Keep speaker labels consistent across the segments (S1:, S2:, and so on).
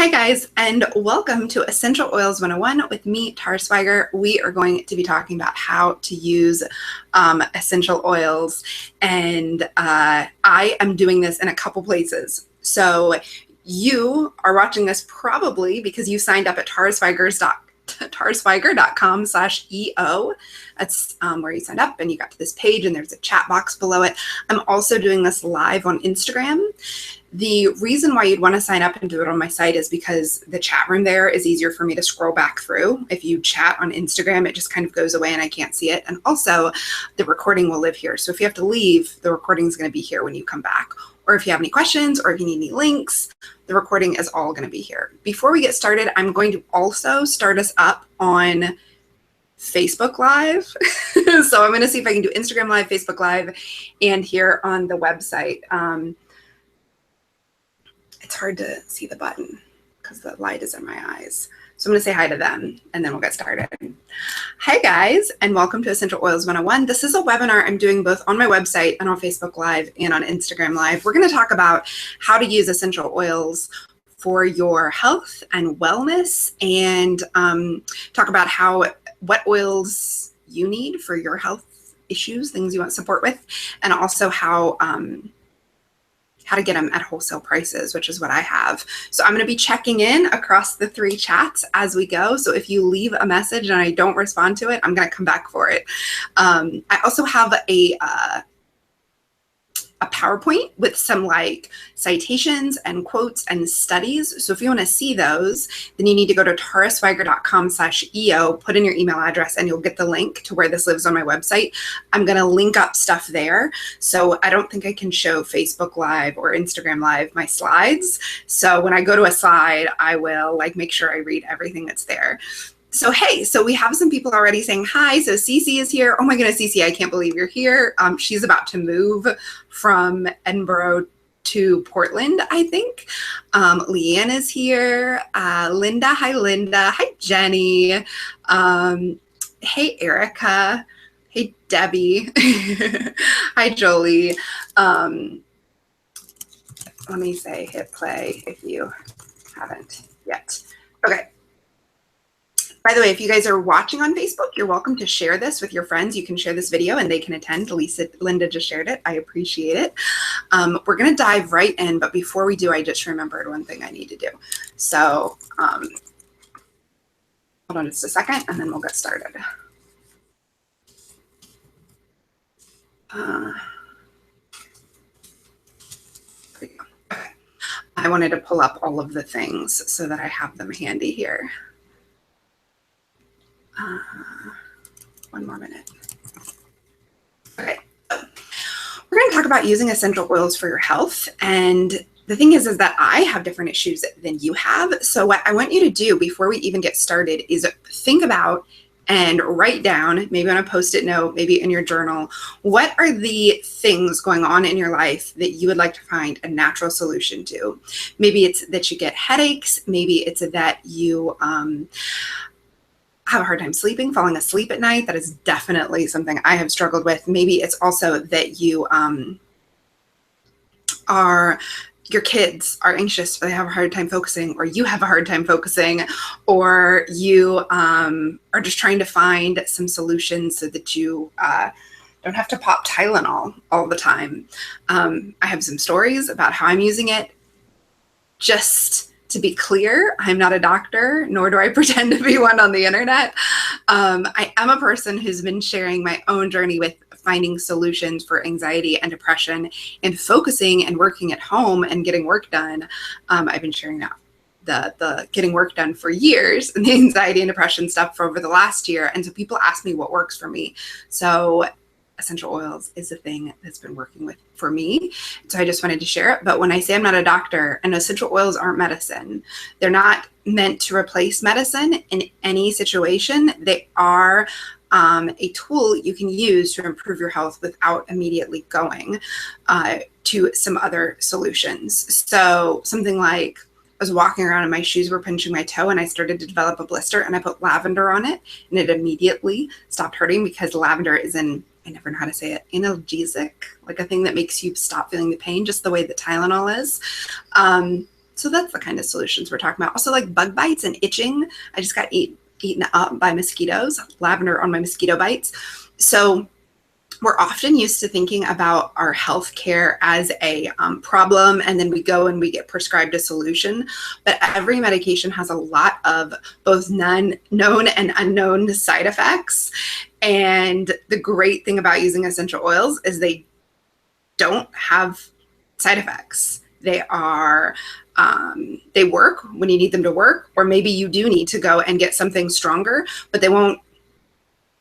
S1: Hi guys, and welcome to Essential Oils 101 with me, Tara Swiger. We are going to be talking about how to use essential oils, and I am doing this in a couple places. So you are watching this probably because you signed up at taraswiger.com/EO. That's where you signed up and you got to this page and there's a chat box below it. I'm also doing this live on Instagram. The reason why you'd want to sign up and do it on my site is because the chat room there is easier for me to scroll back through. If you chat on Instagram, it just kind of goes away and I can't see it. And also the recording will live here. So if you have to leave, the recording is going to be here when you come back. Or if you have any questions or if you need any links, the recording is all going to be here. Before we get started, I'm going to also start us up on Facebook Live. So I'm going to see if I can do Instagram Live, Facebook Live, and here on the website. It's hard to see the button because the light is in my eyes. So I'm going to say hi to them and then we'll get started. Hi guys, and welcome to Essential Oils 101. This is a webinar I'm doing both on my website and on Facebook Live and on Instagram Live. We're going to talk about how to use essential oils for your health and wellness, and talk about what oils you need for your health issues, things you want support with, and also how to get them at wholesale prices, which is what I have. So I'm going to be checking in across the 3 chats as we go. So if you leave a message and I don't respond to it, I'm going to come back for it. I also have a PowerPoint with some like citations and quotes and studies. So if you want to see those, then you need to go to taraswiger.com/EO, put in your email address, and you'll get the link to where this lives on my website. I'm going to link up stuff there. So I don't think I can show Facebook Live or Instagram Live my slides. So when I go to a slide, I will make sure I read everything that's there. So, hey, so we have some people already saying hi. So Cece is here. Oh my goodness, Cece, I can't believe you're here. She's about to move from Edinburgh to Portland, I think. Leanne is here. Linda, hi Linda. Hi Jenny. Hey Erica. Hey Debbie. Hi Jolie. Let me say hit play if you haven't yet. Okay. By the way, if you guys are watching on Facebook, you're welcome to share this with your friends. You can share this video and they can attend. Linda just shared it. I appreciate it. We're going to dive right in, but before we do, I just remembered one thing I need to do. So hold on just a second and then we'll get started. There we go. Okay. I wanted to pull up all of the things so that I have them handy here. One more minute. Okay, so we're going to talk about using essential oils for your health. And the thing is that I have different issues than you have. So what I want you to do before we even get started is think about and write down, maybe on a Post-it note, maybe in your journal, what are the things going on in your life that you would like to find a natural solution to? Maybe it's that you get headaches. Maybe it's that you have a hard time sleeping, falling asleep at night. That is definitely something I have struggled with. Maybe it's also that you your kids are anxious, but they have a hard time focusing, or you have a hard time focusing, or you are just trying to find some solutions so that you don't have to pop Tylenol all the time. I have some stories about how I'm using it. Just to be clear, I'm not a doctor, nor do I pretend to be one on the internet. I am a person who's been sharing my own journey with finding solutions for anxiety and depression and focusing and working at home and getting work done. I've been sharing that the getting work done for years, and the anxiety and depression stuff for over the last year. And so people ask me what works for me. So essential oils is the thing that's been working for me. So I just wanted to share it. But when I say I'm not a doctor, and essential oils aren't medicine, they're not meant to replace medicine in any situation. They are a tool you can use to improve your health without immediately going to some other solutions. So something like, I was walking around and my shoes were pinching my toe and I started to develop a blister, and I put lavender on it and it immediately stopped hurting, because lavender is I never know how to say it, analgesic, like a thing that makes you stop feeling the pain, just the way that Tylenol is. So that's the kind of solutions we're talking about. Also, like bug bites and itching. I just got eaten up by mosquitoes, lavender on my mosquito bites. So we're often used to thinking about our health care as a problem, and then we go and we get prescribed a solution. But every medication has a lot of both known and unknown side effects. And the great thing about using essential oils is they don't have side effects. They are they work when you need them to work, or maybe you do need to go and get something stronger, but they won't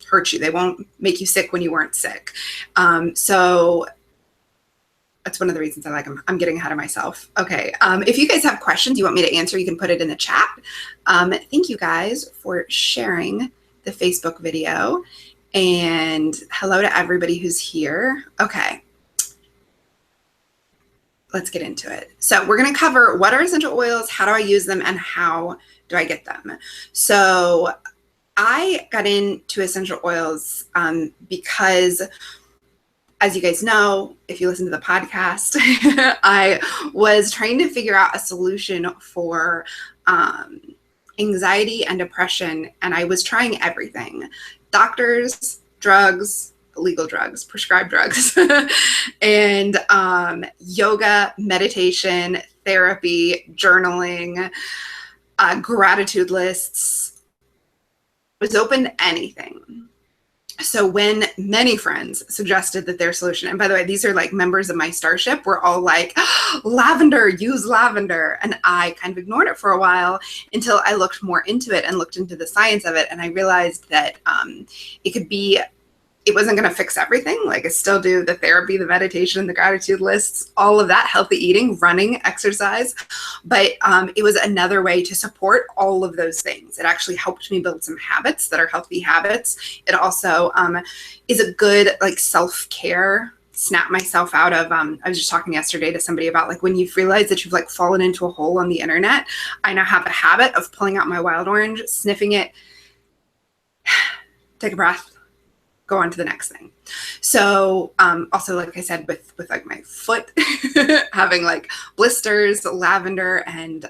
S1: hurt you. They won't make you sick when you weren't sick. So that's one of the reasons I like them. I'm getting ahead of myself. Okay. If you guys have questions you want me to answer, you can put it in the chat. Thank you guys for sharing the Facebook video, and hello to everybody who's here. Okay. Let's get into it. So we're going to cover what are essential oils, how do I use them, and how do I get them. So I got into essential oils because, as you guys know, if you listen to the podcast, I was trying to figure out a solution for anxiety and depression, and I was trying everything: doctors, drugs, illegal drugs, prescribed drugs, and yoga, meditation, therapy, journaling, gratitude lists. I was open to anything. So when many friends suggested that their solution, and by the way, these are like members of my starship, were all like, oh, lavender, use lavender. And I kind of ignored it for a while until I looked more into it and looked into the science of it. And I realized that it wasn't going to fix everything. Like I still do the therapy, the meditation, the gratitude lists, all of that, healthy eating, running, exercise. But it was another way to support all of those things. It actually helped me build some habits that are healthy habits. It also is a good like self-care, snap myself out of, I was just talking yesterday to somebody about like when you've realized that you've like fallen into a hole on the internet. I now have a habit of pulling out my wild orange, sniffing it, take a breath, go on to the next thing. So also, like I said, with like my foot having like blisters, lavender and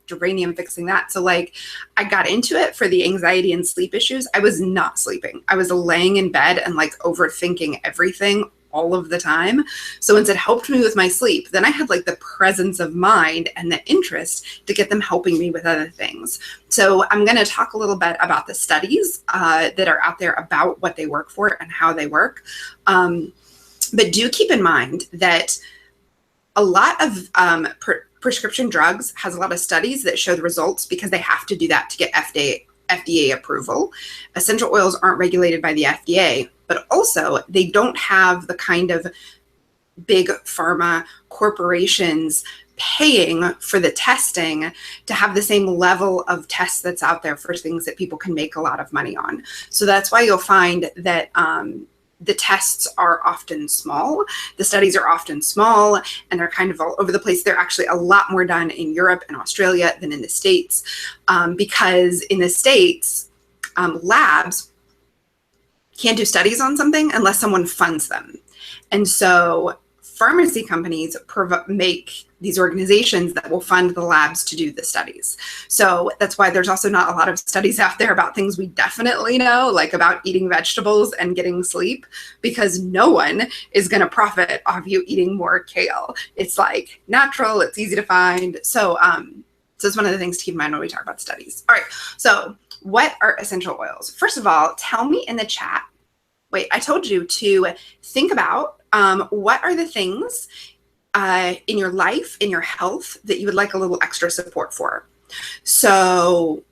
S1: geranium, fixing that. So like I got into it for the anxiety and sleep issues. I was not sleeping. I was laying in bed and like overthinking everything all of the time. So once it helped me with my sleep, then I had like the presence of mind and the interest to get them helping me with other things. So I'm going to talk a little bit about the studies that are out there about what they work for and how they work. But do keep in mind that a lot of prescription drugs has a lot of studies that show the results because they have to do that to get FDA approval. Essential oils aren't regulated by the FDA, but also they don't have the kind of big pharma corporations paying for the testing to have the same level of tests that's out there for things that people can make a lot of money on. So that's why you'll find that the tests are often small, the studies are often small, and they're kind of all over the place. They're actually a lot more done in Europe and Australia than in the States, because in the States, labs can't do studies on something unless someone funds them. And so pharmacy companies make these organizations that will fund the labs to do the studies. So that's why there's also not a lot of studies out there about things we definitely know, like about eating vegetables and getting sleep, because no one is going to profit off you eating more kale. It's like natural, it's easy to find. So it's one of the things to keep in mind when we talk about studies. All right, so what are essential oils? First of all, tell me in the chat. Wait, I told you to think about what are the things in your life, in your health, that you would like a little extra support for. So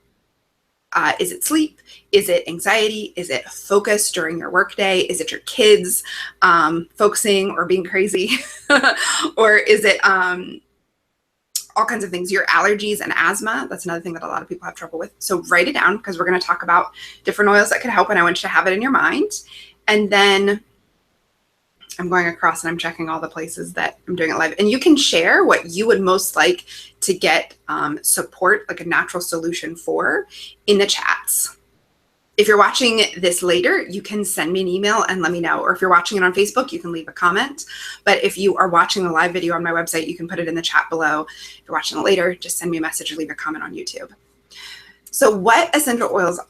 S1: is it sleep? Is it anxiety? Is it focus during your workday? Is it your kids focusing or being crazy? Or is it all kinds of things, your allergies and asthma? That's another thing that a lot of people have trouble with. So write it down, because we're going to talk about different oils that could help, and I want you to have it in your mind. And then I'm going across and I'm checking all the places that I'm doing it live. And you can share what you would most like to get support, like a natural solution for, in the chats. If you're watching this later, you can send me an email and let me know. Or if you're watching it on Facebook, you can leave a comment. But if you are watching a live video on my website, you can put it in the chat below. If you're watching it later, just send me a message or leave a comment on YouTube. So what essential oils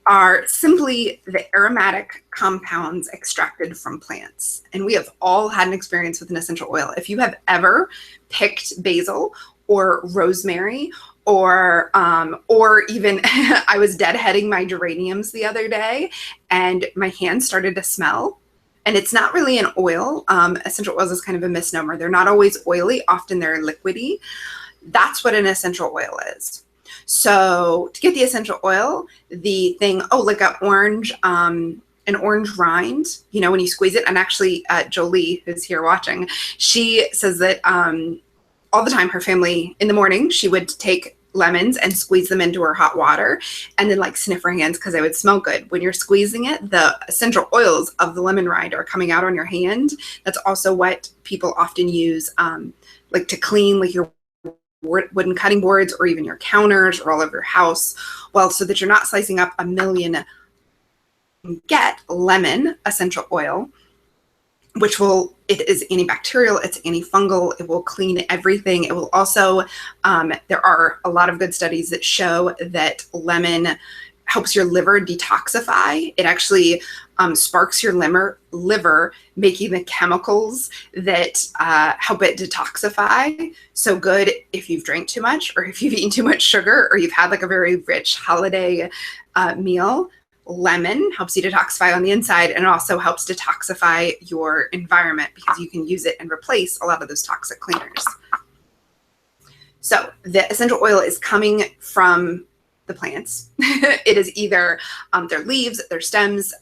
S1: are simply the aromatic compounds extracted from plants. And we have all had an experience with an essential oil. If you have ever picked basil or rosemary, or even I was deadheading my geraniums the other day and my hands started to smell. And it's not really an oil. Essential oils is kind of a misnomer. They're not always oily. Often they're liquidy. That's what an essential oil is. So to get the essential oil, the thing, like an orange rind, you know, when you squeeze it, and actually Jolie, who's here watching, she says that all the time, her family in the morning, she would take lemons and squeeze them into her hot water and then like sniff her hands because they would smell good. When you're squeezing it, the essential oils of the lemon rind are coming out on your hand. That's also what people often use like to clean like your wooden cutting boards or even your counters or all over your house. Well, so that you're not slicing up a million, get lemon essential oil, which it is antibacterial, it's antifungal, it will clean everything. It will also, there are a lot of good studies that show that lemon helps your liver detoxify. It actually sparks your liver, making the chemicals that help it detoxify. So good if you've drank too much, or if you've eaten too much sugar, or you've had like a very rich holiday meal. Lemon helps you detoxify on the inside, and it also helps detoxify your environment because you can use it and replace a lot of those toxic cleaners. So the essential oil is coming from the plants. It is either their leaves, their stems.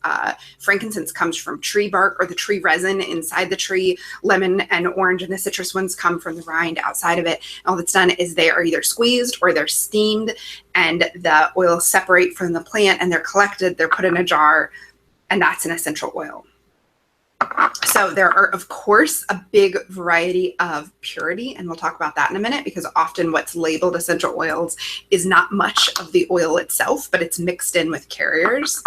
S1: Frankincense comes from tree bark or the tree resin inside the tree. Lemon and orange and the citrus ones come from the rind outside of it. And all that's done is they are either squeezed or they're steamed, and the oils separate from the plant and they're collected, they're put in a jar, and that's an essential oil. So there are, of course, a big variety of purity, and we'll talk about that in a minute, because often what's labeled essential oils is not much of the oil itself, but it's mixed in with carriers.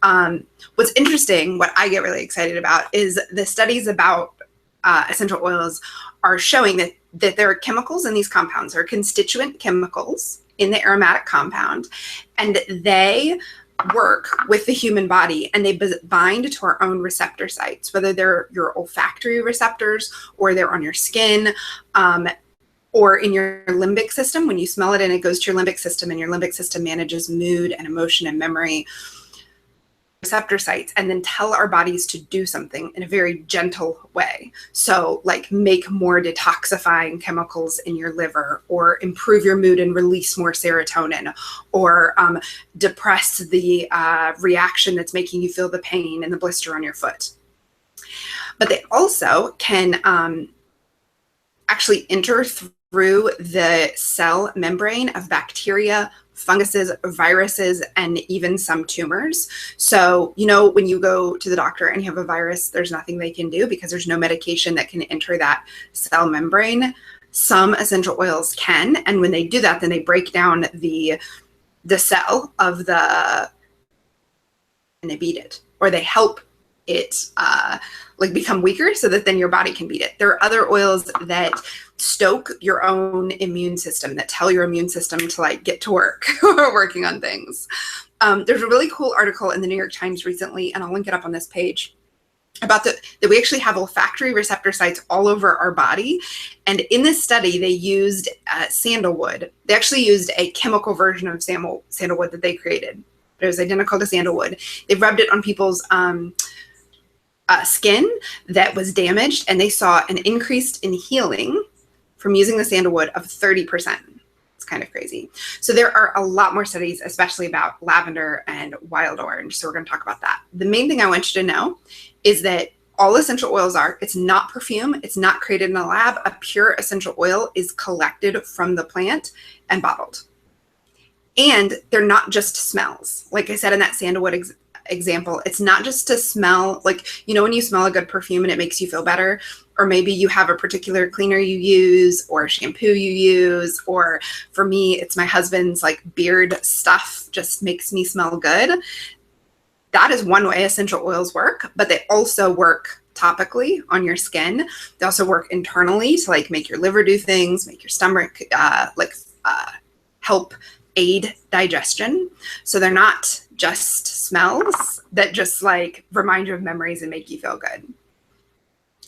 S1: What's interesting, what I get really excited about, is the studies about essential oils are showing that there are chemicals in these compounds, or constituent chemicals in the aromatic compound, and they work with the human body, and they bind to our own receptor sites, whether they're your olfactory receptors or they're on your skin, or in your limbic system. When you smell it and it goes to your limbic system, and your limbic system manages mood and emotion and memory. Receptor sites, and then tell our bodies to do something in a very gentle way. So like make more detoxifying chemicals in your liver, or improve your mood and release more serotonin, or depress the reaction that's making you feel the pain and the blister on your foot. But they also can actually enter through the cell membrane of bacteria, funguses, viruses, and even some tumors. So, you know, when you go to the doctor and you have a virus, there's nothing they can do because there's no medication that can enter that cell membrane. Some essential oils can, and when they do that, then they break down the cell of and they beat it, or they help it like become weaker so that then your body can beat it. There are other oils that stoke your own immune system, that tell your immune system to like get to work working on things. There's a really cool article in the New York Times recently, and I'll link it up on this page, about that we actually have olfactory receptor sites all over our body. And in this study, they used sandalwood. They actually used a chemical version of sandalwood that they created. It was identical to sandalwood. They rubbed it on people's skin that was damaged, and they saw an increase in healing from using the sandalwood of 30%. It's kind of crazy. So there are a lot more studies, especially about lavender and wild orange. So we're going to talk about that. The main thing I want you to know is that all essential oils it's not perfume. It's not created in a lab. A pure essential oil is collected from the plant and bottled. And they're not just smells. Like I said in that sandalwood example, it's not just to smell, like, you know, when you smell a good perfume and it makes you feel better, or maybe you have a particular cleaner you use or shampoo you use, or for me, it's my husband's like beard stuff just makes me smell good. That is one way essential oils work, but they also work topically on your skin. They also work internally to like make your liver do things, make your stomach help aid digestion. So they're not just smells that just like remind you of memories and make you feel good.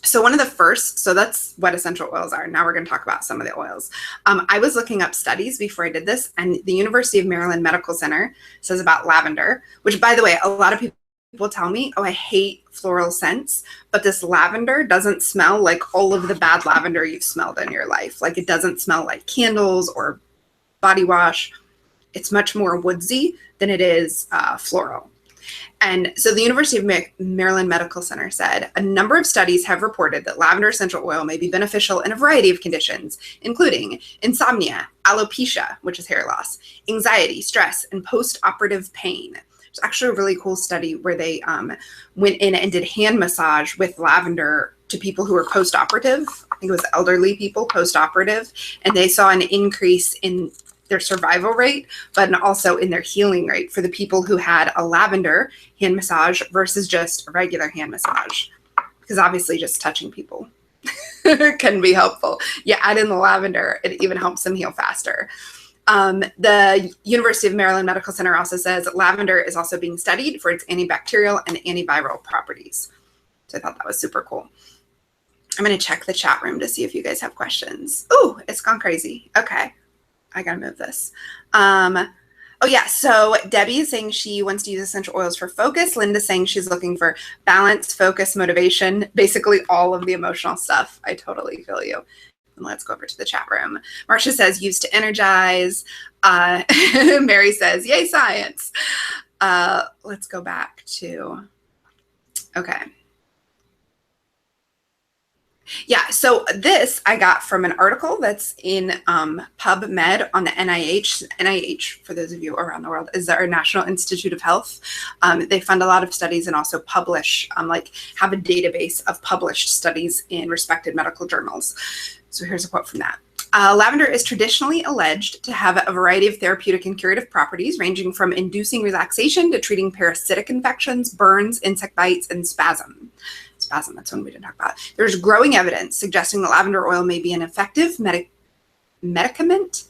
S1: So one of the first, so that's what essential oils are. Now we're going to talk about some of the oils. I was looking up studies before I did this, and the University of Maryland Medical Center says about lavender, which by the way, a lot of people tell me, oh, I hate floral scents, but this lavender doesn't smell like all of the bad lavender you've smelled in your life. Like it doesn't smell like candles or body wash. It's much more woodsy than it is floral. And so the University of Maryland Medical Center said, a number of studies have reported that lavender essential oil may be beneficial in a variety of conditions, including insomnia, alopecia, which is hair loss, anxiety, stress, and post-operative pain. It's actually a really cool study where they went in and did hand massage with lavender to people who were post-operative. I think it was elderly people post-operative, and they saw an increase in their survival rate, but also in their healing rate for the people who had a lavender hand massage versus just a regular hand massage. Because obviously just touching people can be helpful. You add in the lavender, it even helps them heal faster. The University of Maryland Medical Center also says that lavender is also being studied for its antibacterial and antiviral properties. So I thought that was super cool. I'm going to check the chat room to see if you guys have questions. Oh, it's gone crazy. Okay. I gotta move this. Oh yeah, so Debbie is saying she wants to use essential oils for focus. Linda's saying she's looking for balance, focus, motivation, basically all of the emotional stuff. I totally feel you. And let's go over to the chat room. Marcia says used to energize. Mary says, yay, science. Let's go back to, okay. Yeah, so this I got from an article that's in PubMed on the NIH. NIH, for those of you around the world, is our National Institute of Health. They fund a lot of studies and also publish, have a database of published studies in respected medical journals. So here's a quote from that. Lavender is traditionally alleged to have a variety of therapeutic and curative properties, ranging from inducing relaxation to treating parasitic infections, burns, insect bites, and spasm, that's one we didn't talk about. There's growing evidence suggesting that lavender oil may be an effective medicament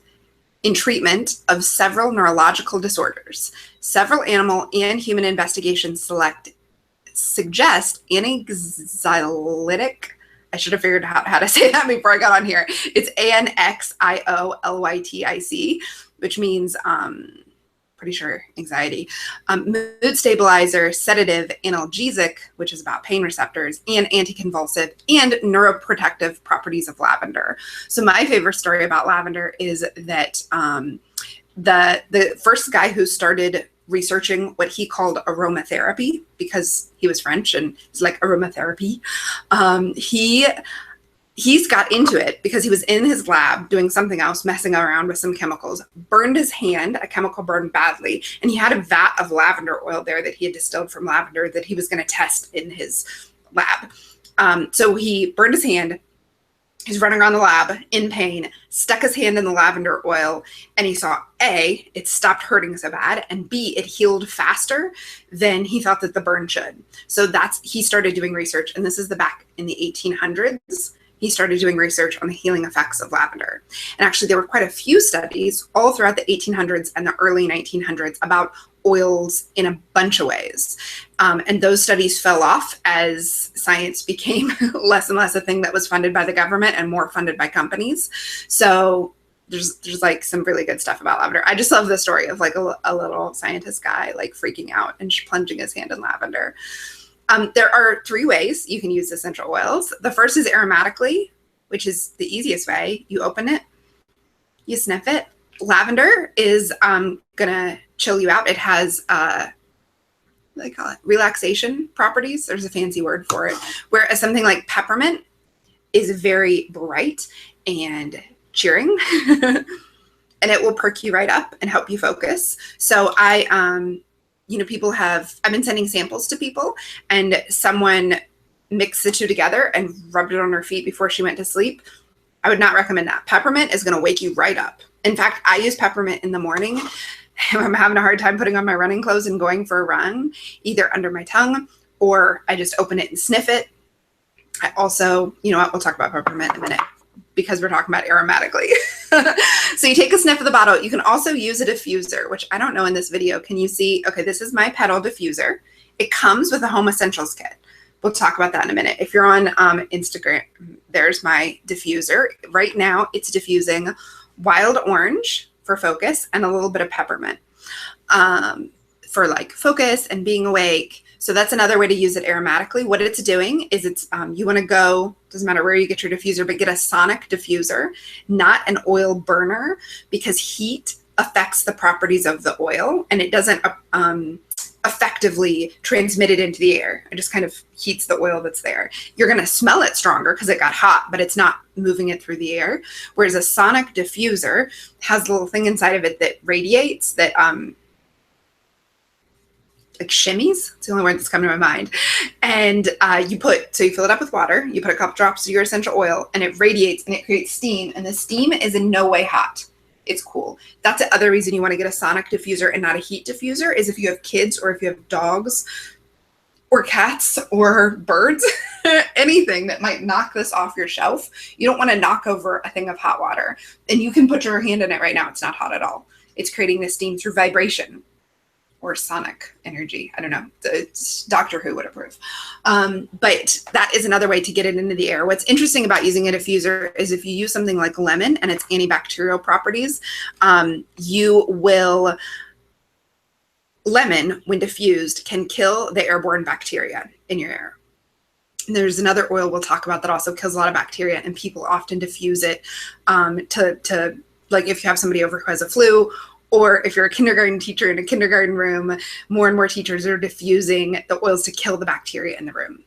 S1: in treatment of several neurological disorders. Several animal and human investigations suggest anxiolytic, I should have figured out how to say that before I got on here. It's anxiolytic, which means pretty sure anxiety, mood stabilizer, sedative, analgesic, which is about pain receptors, and anticonvulsive and neuroprotective properties of lavender. So my favorite story about lavender is that the first guy who started researching what he called aromatherapy, because he was French and it's like aromatherapy, he's got into it because he was in his lab doing something else, messing around with some chemicals, burned his hand, a chemical burned badly, and he had a vat of lavender oil there that he had distilled from lavender that he was going to test in his lab. So he burned his hand. He's running around the lab in pain, stuck his hand in the lavender oil, and he saw A, it stopped hurting so bad, and B, it healed faster than he thought that the burn should. So he started doing research, and this is back in the 1800s. He started doing research on the healing effects of lavender. And actually, there were quite a few studies all throughout the 1800s and the early 1900s about oils in a bunch of ways. And those studies fell off as science became less and less a thing that was funded by the government and more funded by companies. So there's like some really good stuff about lavender. I just love the story of like a little scientist guy like freaking out and plunging his hand in lavender. There are 3 ways you can use essential oils. The first is aromatically, which is the easiest way. You open it, you sniff it. Lavender is gonna chill you out. It has what do they call it? Relaxation properties. There's a fancy word for it. Whereas something like peppermint is very bright and cheering, and it will perk you right up and help you focus. So I've been sending samples to people, and someone mixed the two together and rubbed it on her feet before she went to sleep, I would not recommend that. Peppermint is going to wake you right up. In fact, I use peppermint in the morning. I'm having a hard time putting on my running clothes and going for a run, either under my tongue or I just open it and sniff it. I also, you know what, we'll talk about peppermint in a minute because we're talking about aromatically. So you take a sniff of the bottle. You can also use a diffuser, which I don't know in this video. Can you see? Okay, this is my petal diffuser. It comes with a home essentials kit. We'll talk about that in a minute. If you're on Instagram, there's my diffuser. Right now, it's diffusing wild orange for focus and a little bit of peppermint for like focus and being awake. So that's another way to use it aromatically. What it's doing is it's, you want to go, doesn't matter where you get your diffuser, but get a sonic diffuser, not an oil burner, because heat affects the properties of the oil and it doesn't effectively transmit it into the air. It just kind of heats the oil that's there. You're going to smell it stronger because it got hot, but it's not moving it through the air. Whereas a sonic diffuser has a little thing inside of it that radiates, that like shimmies. It's the only word that's coming to my mind. And you fill it up with water, you put a couple drops of your essential oil and it radiates and it creates steam. And the steam is in no way hot. It's cool. That's the other reason you want to get a sonic diffuser and not a heat diffuser, is if you have kids or if you have dogs or cats or birds, anything that might knock this off your shelf. You don't want to knock over a thing of hot water. And you can put your hand in it right now. It's not hot at all. It's creating the steam through vibration or sonic energy. I don't know. Doctor Who would approve. But that is another way to get it into the air. What's interesting about using a diffuser is if you use something like lemon and its antibacterial properties, lemon, when diffused, can kill the airborne bacteria in your air. And there's another oil we'll talk about that also kills a lot of bacteria, and people often diffuse it to like if you have somebody over who has a flu, or if you're a kindergarten teacher in a kindergarten room, more and more teachers are diffusing the oils to kill the bacteria in the room.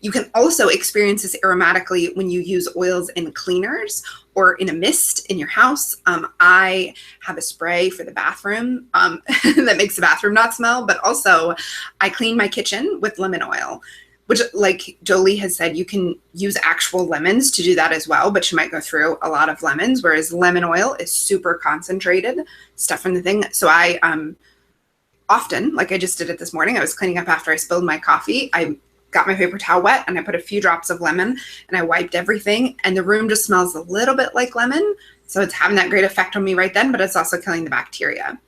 S1: You can also experience this aromatically when you use oils in cleaners or in a mist in your house. I have a spray for the bathroom that makes the bathroom not smell, but also I clean my kitchen with lemon oil, which, like Jolie has said, you can use actual lemons to do that as well, but you might go through a lot of lemons, whereas lemon oil is super concentrated stuff from the thing. So I often, like I just did it this morning, I was cleaning up after I spilled my coffee. I got my paper towel wet and I put a few drops of lemon and I wiped everything, and the room just smells a little bit like lemon. So it's having that great effect on me right then, but it's also killing the bacteria.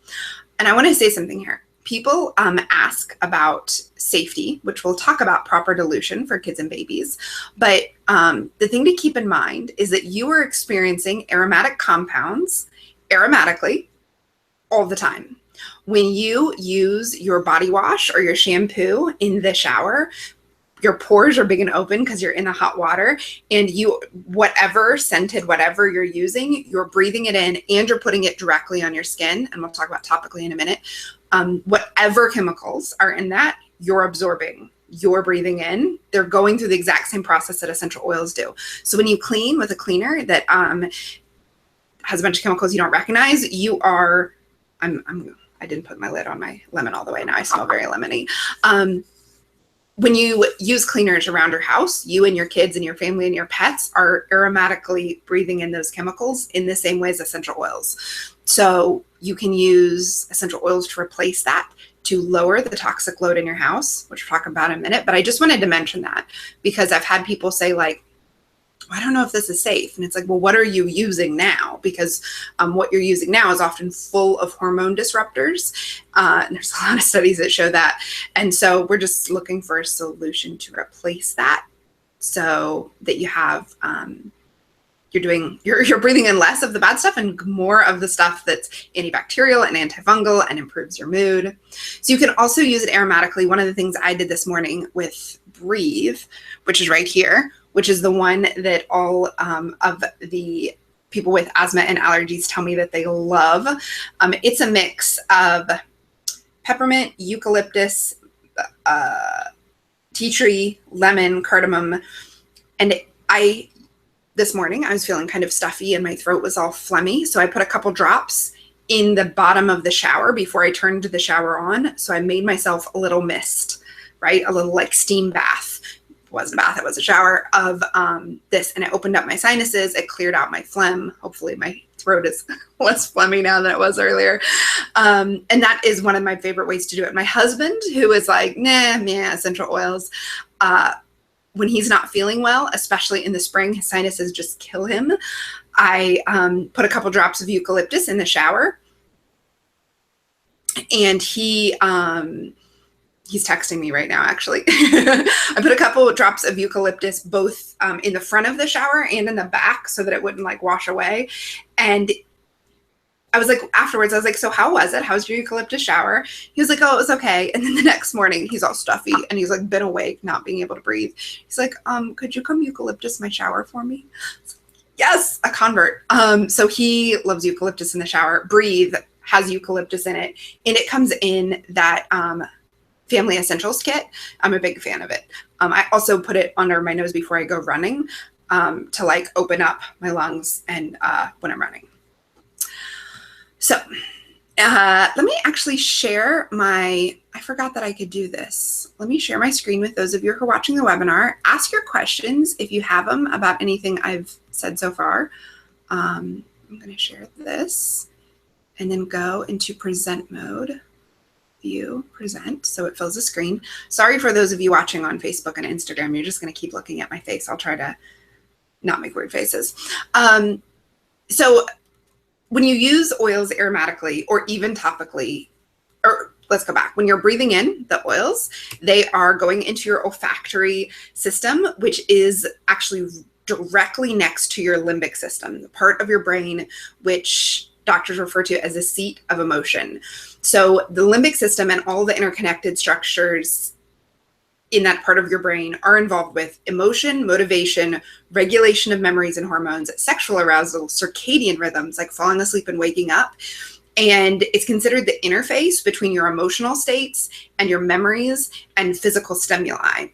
S1: And I want to say something here. People ask about safety, which we'll talk about proper dilution for kids and babies. But the thing to keep in mind is that you are experiencing aromatic compounds aromatically all the time. When you use your body wash or your shampoo in the shower, your pores are big and open because you're in the hot water, and whatever scented, whatever you're using, you're breathing it in and you're putting it directly on your skin. And we'll talk about topically in a minute. Whatever chemicals are in that, you're absorbing, you're breathing in. They're going through the exact same process that essential oils do. So when you clean with a cleaner that has a bunch of chemicals you don't recognize, I didn't put my lid on my lemon all the way. Now I smell very lemony. When you use cleaners around your house, you and your kids and your family and your pets are aromatically breathing in those chemicals in the same way as essential oils. So you can use essential oils to replace that, to lower the toxic load in your house, which we'll talk about in a minute. But I just wanted to mention that because I've had people say, like, I don't know if this is safe. And it's like, well, what are you using now? Because what you're using now is often full of hormone disruptors. And there's a lot of studies that show that. And so we're just looking for a solution to replace that so that you have, you're breathing in less of the bad stuff and more of the stuff that's antibacterial and antifungal and improves your mood. So you can also use it aromatically. One of the things I did this morning with Breathe, which is right here, which is the one that all of the people with asthma and allergies tell me that they love. It's a mix of peppermint, eucalyptus, tea tree, lemon, cardamom. And this morning I was feeling kind of stuffy and my throat was all phlegmy. So I put a couple drops in the bottom of the shower before I turned the shower on. So I made myself a little mist, right? A little like steam bath. wasn't a bath, it was a shower of this, and it opened up my sinuses. It cleared out my phlegm. Hopefully my throat is less phlegmy now than it was earlier. And that is one of my favorite ways to do it. My husband, who is like, nah, essential oils, when he's not feeling well, especially in the spring, his sinuses just kill him. I put a couple drops of eucalyptus in the shower, and he's texting me right now, actually. I put a couple of drops of eucalyptus both in the front of the shower and in the back so that it wouldn't like wash away. And I was like, afterwards, I was like, so how was it? How's your eucalyptus shower? He was like, oh, it was okay. And then the next morning, he's all stuffy and he's like been awake, not being able to breathe. He's like, could you come eucalyptus my shower for me? Yes, a convert. So he loves eucalyptus in the shower. Breathe has eucalyptus in it, and it comes in that Family Essentials kit. I'm a big fan of it. I also put it under my nose before I go running to like open up my lungs and when I'm running. So let me actually share I forgot that I could do this. Let me share my screen with those of you who are watching the webinar. Ask your questions if you have them about anything I've said so far. I'm going to share this and then go into present mode. View, present, so it fills the screen. Sorry for those of you watching on Facebook and Instagram. You're just going to keep looking at my face. I'll try to not make weird faces. So when you use oils aromatically or even topically, or let's go back. When you're breathing in the oils, they are going into your olfactory system, which is actually directly next to your limbic system, the part of your brain which doctors refer to as a seat of emotion. So the limbic system and all the interconnected structures in that part of your brain are involved with emotion, motivation, regulation of memories and hormones, sexual arousal, circadian rhythms, like falling asleep and waking up. And it's considered the interface between your emotional states and your memories and physical stimuli.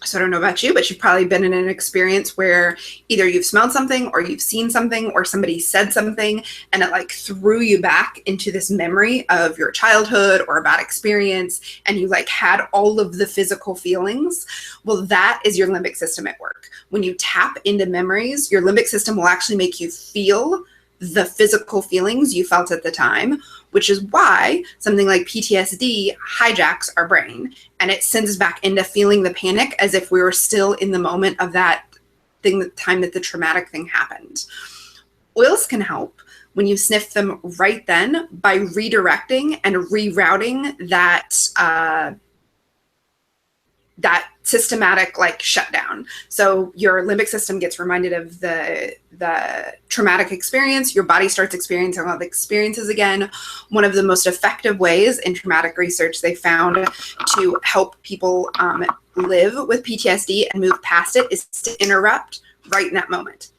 S1: So I don't know about you, but you've probably been in an experience where either you've smelled something or you've seen something or somebody said something and it like threw you back into this memory of your childhood or a bad experience, and you like had all of the physical feelings. Well, that is your limbic system at work. When you tap into memories, your limbic system will actually make you feel the physical feelings you felt at the time, which is why something like PTSD hijacks our brain and it sends us back into feeling the panic as if we were still in the moment of that thing, the time that the traumatic thing happened. Oils can help when you sniff them right then by redirecting and rerouting that that systematic like shutdown. So your limbic system gets reminded of the traumatic experience. Your body starts experiencing all the experiences again. One of the most effective ways in traumatic research they found to help people live with PTSD and move past it is to interrupt right in that moment.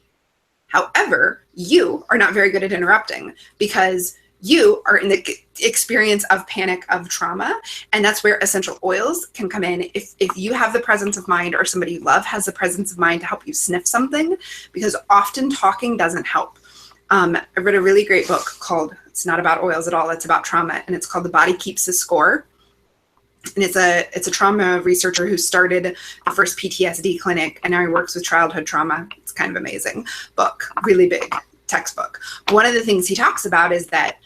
S1: However, you are not very good at interrupting because you are in the experience of panic, of trauma, and that's where essential oils can come in. If you have the presence of mind, or somebody you love has the presence of mind to help you sniff something, because often talking doesn't help. I read a really great book called, it's not about oils at all, it's about trauma, and it's called The Body Keeps the Score. And it's a trauma researcher who started the first PTSD clinic, and now he works with childhood trauma. It's kind of amazing book, really big textbook. One of the things he talks about is that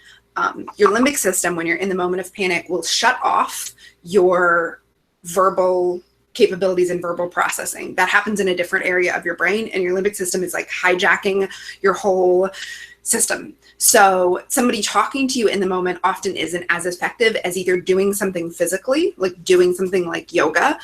S1: your limbic system, when you're in the moment of panic, will shut off your verbal capabilities and verbal processing. That happens in a different area of your brain, and your limbic system is like hijacking your whole system. So somebody talking to you in the moment often isn't as effective as either doing something physically, like doing something like yoga,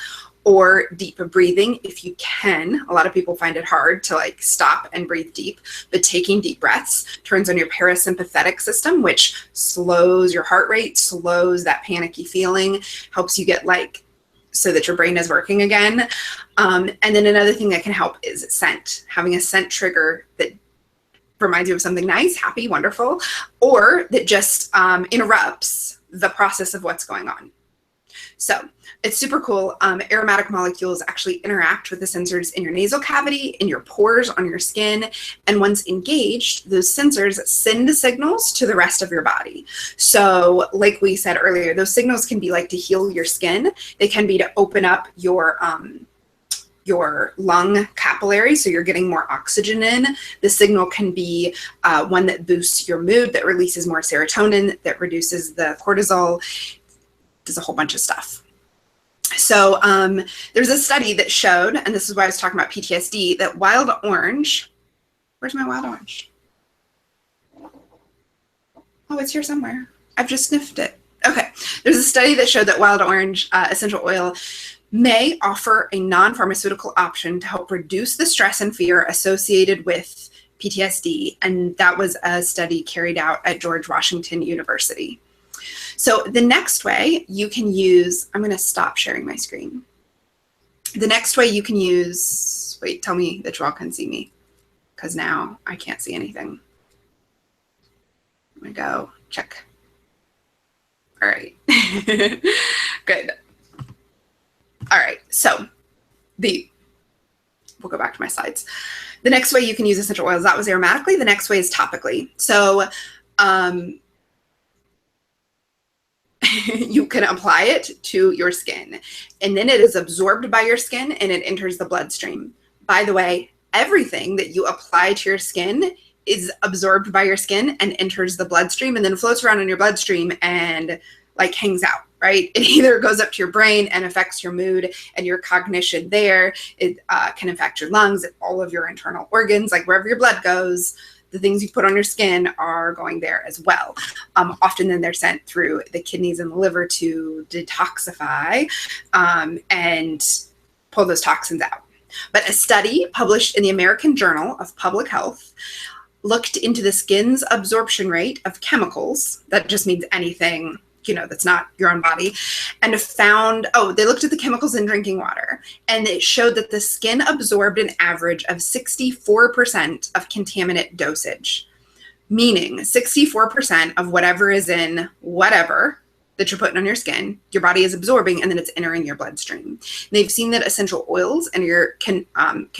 S1: or deep breathing if you can. A lot of people find it hard to like stop and breathe deep, but taking deep breaths turns on your parasympathetic system, which slows your heart rate, slows that panicky feeling, helps you get like, so that your brain is working again. And then another thing that can help is scent, having a scent trigger that reminds you of something nice, happy, wonderful, or that just interrupts the process of what's going on. So it's super cool. Aromatic molecules actually interact with the sensors in your nasal cavity, in your pores, on your skin. And once engaged, those sensors send signals to the rest of your body. So like we said earlier, those signals can be like to heal your skin. They can be to open up your your lung capillary, so you're getting more oxygen in. The signal can be one that boosts your mood, that releases more serotonin, that reduces the cortisol, does a whole bunch of stuff. So there's a study that showed, and this is why I was talking about PTSD, that wild orange, where's my wild orange? Oh, it's here somewhere. I've just sniffed it. Okay, there's a study that showed that wild orange essential oil may offer a non-pharmaceutical option to help reduce the stress and fear associated with PTSD, and that was a study carried out at George Washington University. So the next way you can use, I'm going to stop sharing my screen. The next way you can use, wait, tell me that you all can see me, because now I can't see anything. I'm going to go check. All right. Good. All right. So we'll go back to my slides. The next way you can use essential oils, that was aromatically. The next way is topically. So you can apply it to your skin, and then it is absorbed by your skin and it enters the bloodstream. By the way, everything that you apply to your skin is absorbed by your skin and enters the bloodstream, and then floats around in your bloodstream and like hangs out, right? It either goes up to your brain and affects your mood and your cognition there. It can affect your lungs, all of your internal organs, like wherever your blood goes, the things you put on your skin are going there as well. Often then they're sent through the kidneys and the liver to detoxify and pull those toxins out. But a study published in the American Journal of Public Health looked into the skin's absorption rate of chemicals. That just means anything, you know, that's not your own body, and found, they looked at the chemicals in drinking water, and it showed that the skin absorbed an average of 64% of contaminant dosage, meaning 64% of whatever is in whatever that you're putting on your skin, your body is absorbing, and then it's entering your bloodstream. And they've seen that essential oils can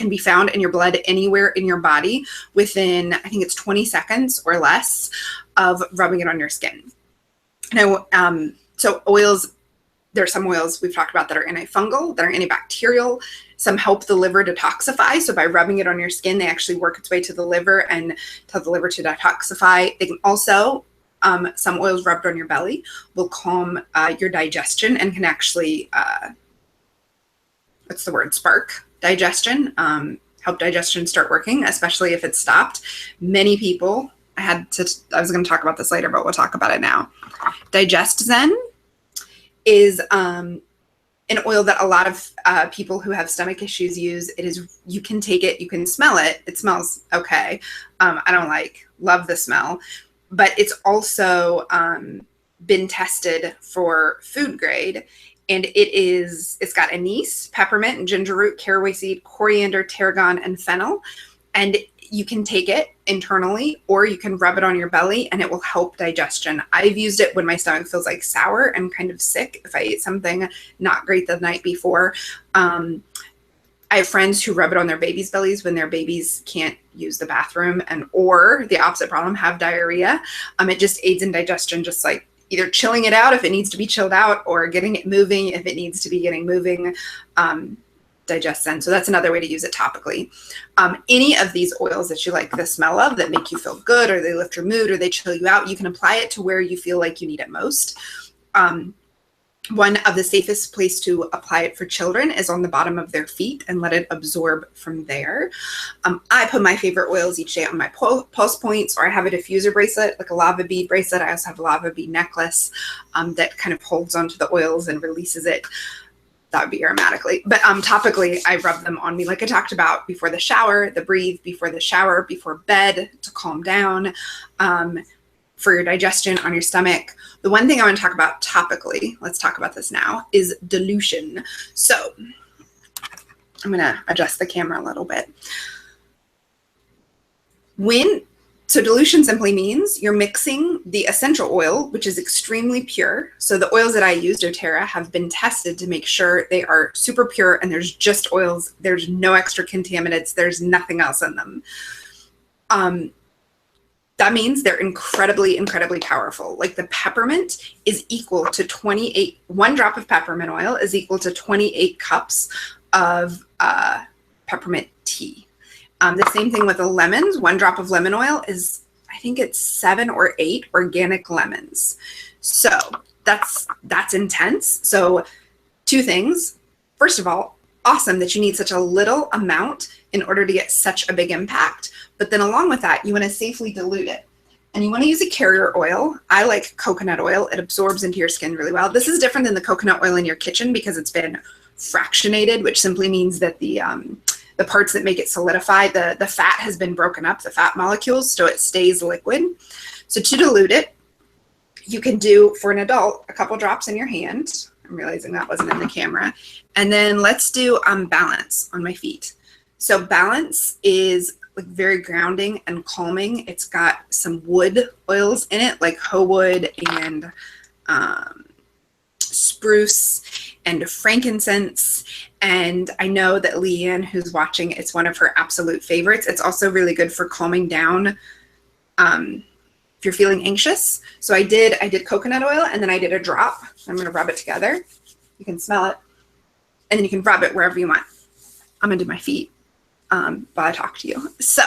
S1: be found in your blood anywhere in your body within, I think it's 20 seconds or less of rubbing it on your skin. Now, so oils, there are some oils we've talked about that are antifungal, that are antibacterial. Some help the liver detoxify. So by rubbing it on your skin, they actually work its way to the liver and tell the liver to detoxify. They can also, some oils rubbed on your belly will calm your digestion and can actually, spark digestion, help digestion start working, especially if it's stopped. Many people, I was going to talk about this later, but we'll talk about it now. Digest Zen is an oil that a lot of people who have stomach issues use. You can take it, you can smell it. It smells okay. I don't love the smell, but it's also been tested for food grade. And it's got anise, peppermint, ginger root, caraway seed, coriander, tarragon, and fennel. And you can take it internally, or you can rub it on your belly, and it will help digestion. I've used it when my stomach feels like sour and kind of sick if I ate something not great the night before. I have friends who rub it on their babies' bellies when their babies can't use the bathroom or the opposite problem, have diarrhea. It just aids in digestion, just like either chilling it out if it needs to be chilled out, or getting it moving if it needs to be getting moving. Digest Zen. So that's another way to use it topically. Any of these oils that you like the smell of, that make you feel good, or they lift your mood, or they chill you out, you can apply it to where you feel like you need it most. One of the safest place to apply it for children is on the bottom of their feet and let it absorb from there. I put my favorite oils each day on my pulse points, or I have a diffuser bracelet, like a lava bead bracelet. I also have a lava bead necklace that kind of holds onto the oils and releases it. That would be aromatically. But topically, I rub them on me like I talked about before the shower, the breathe before the shower, before bed to calm down, for your digestion on your stomach. The one thing I want to talk about topically, let's talk about this now, is dilution. So I'm going to adjust the camera a little bit. So dilution simply means you're mixing the essential oil, which is extremely pure. So the oils that I use, doTERRA, have been tested to make sure they are super pure, and there's just oils. There's no extra contaminants. There's nothing else in them. That means they're incredibly, incredibly powerful. Like the peppermint is equal to 1 drop of peppermint oil is equal to 28 cups of peppermint tea. The same thing with the lemons. 1 drop of lemon oil is, I think it's 7 or 8 organic lemons. So that's intense. So 2 things. First of all, awesome that you need such a little amount in order to get such a big impact. But then along with that, you want to safely dilute it. And you want to use a carrier oil. I like coconut oil. It absorbs into your skin really well. This is different than the coconut oil in your kitchen because it's been fractionated, which simply means that the parts that make it solidify, the fat has been broken up, the fat molecules, so it stays liquid. So to dilute it, you can do, for an adult, a couple drops in your hand. I'm realizing that wasn't in the camera. And then let's do balance on my feet. So balance is like very grounding and calming. It's got some wood oils in it, like hoe wood and spruce and frankincense. And I know that Leanne, who's watching, it's one of her absolute favorites. It's also really good for calming down if you're feeling anxious. So I did coconut oil, and then I did a drop. I'm going to rub it together. You can smell it, and then you can rub it wherever you want. I'm going to do my feet while I talk to you. So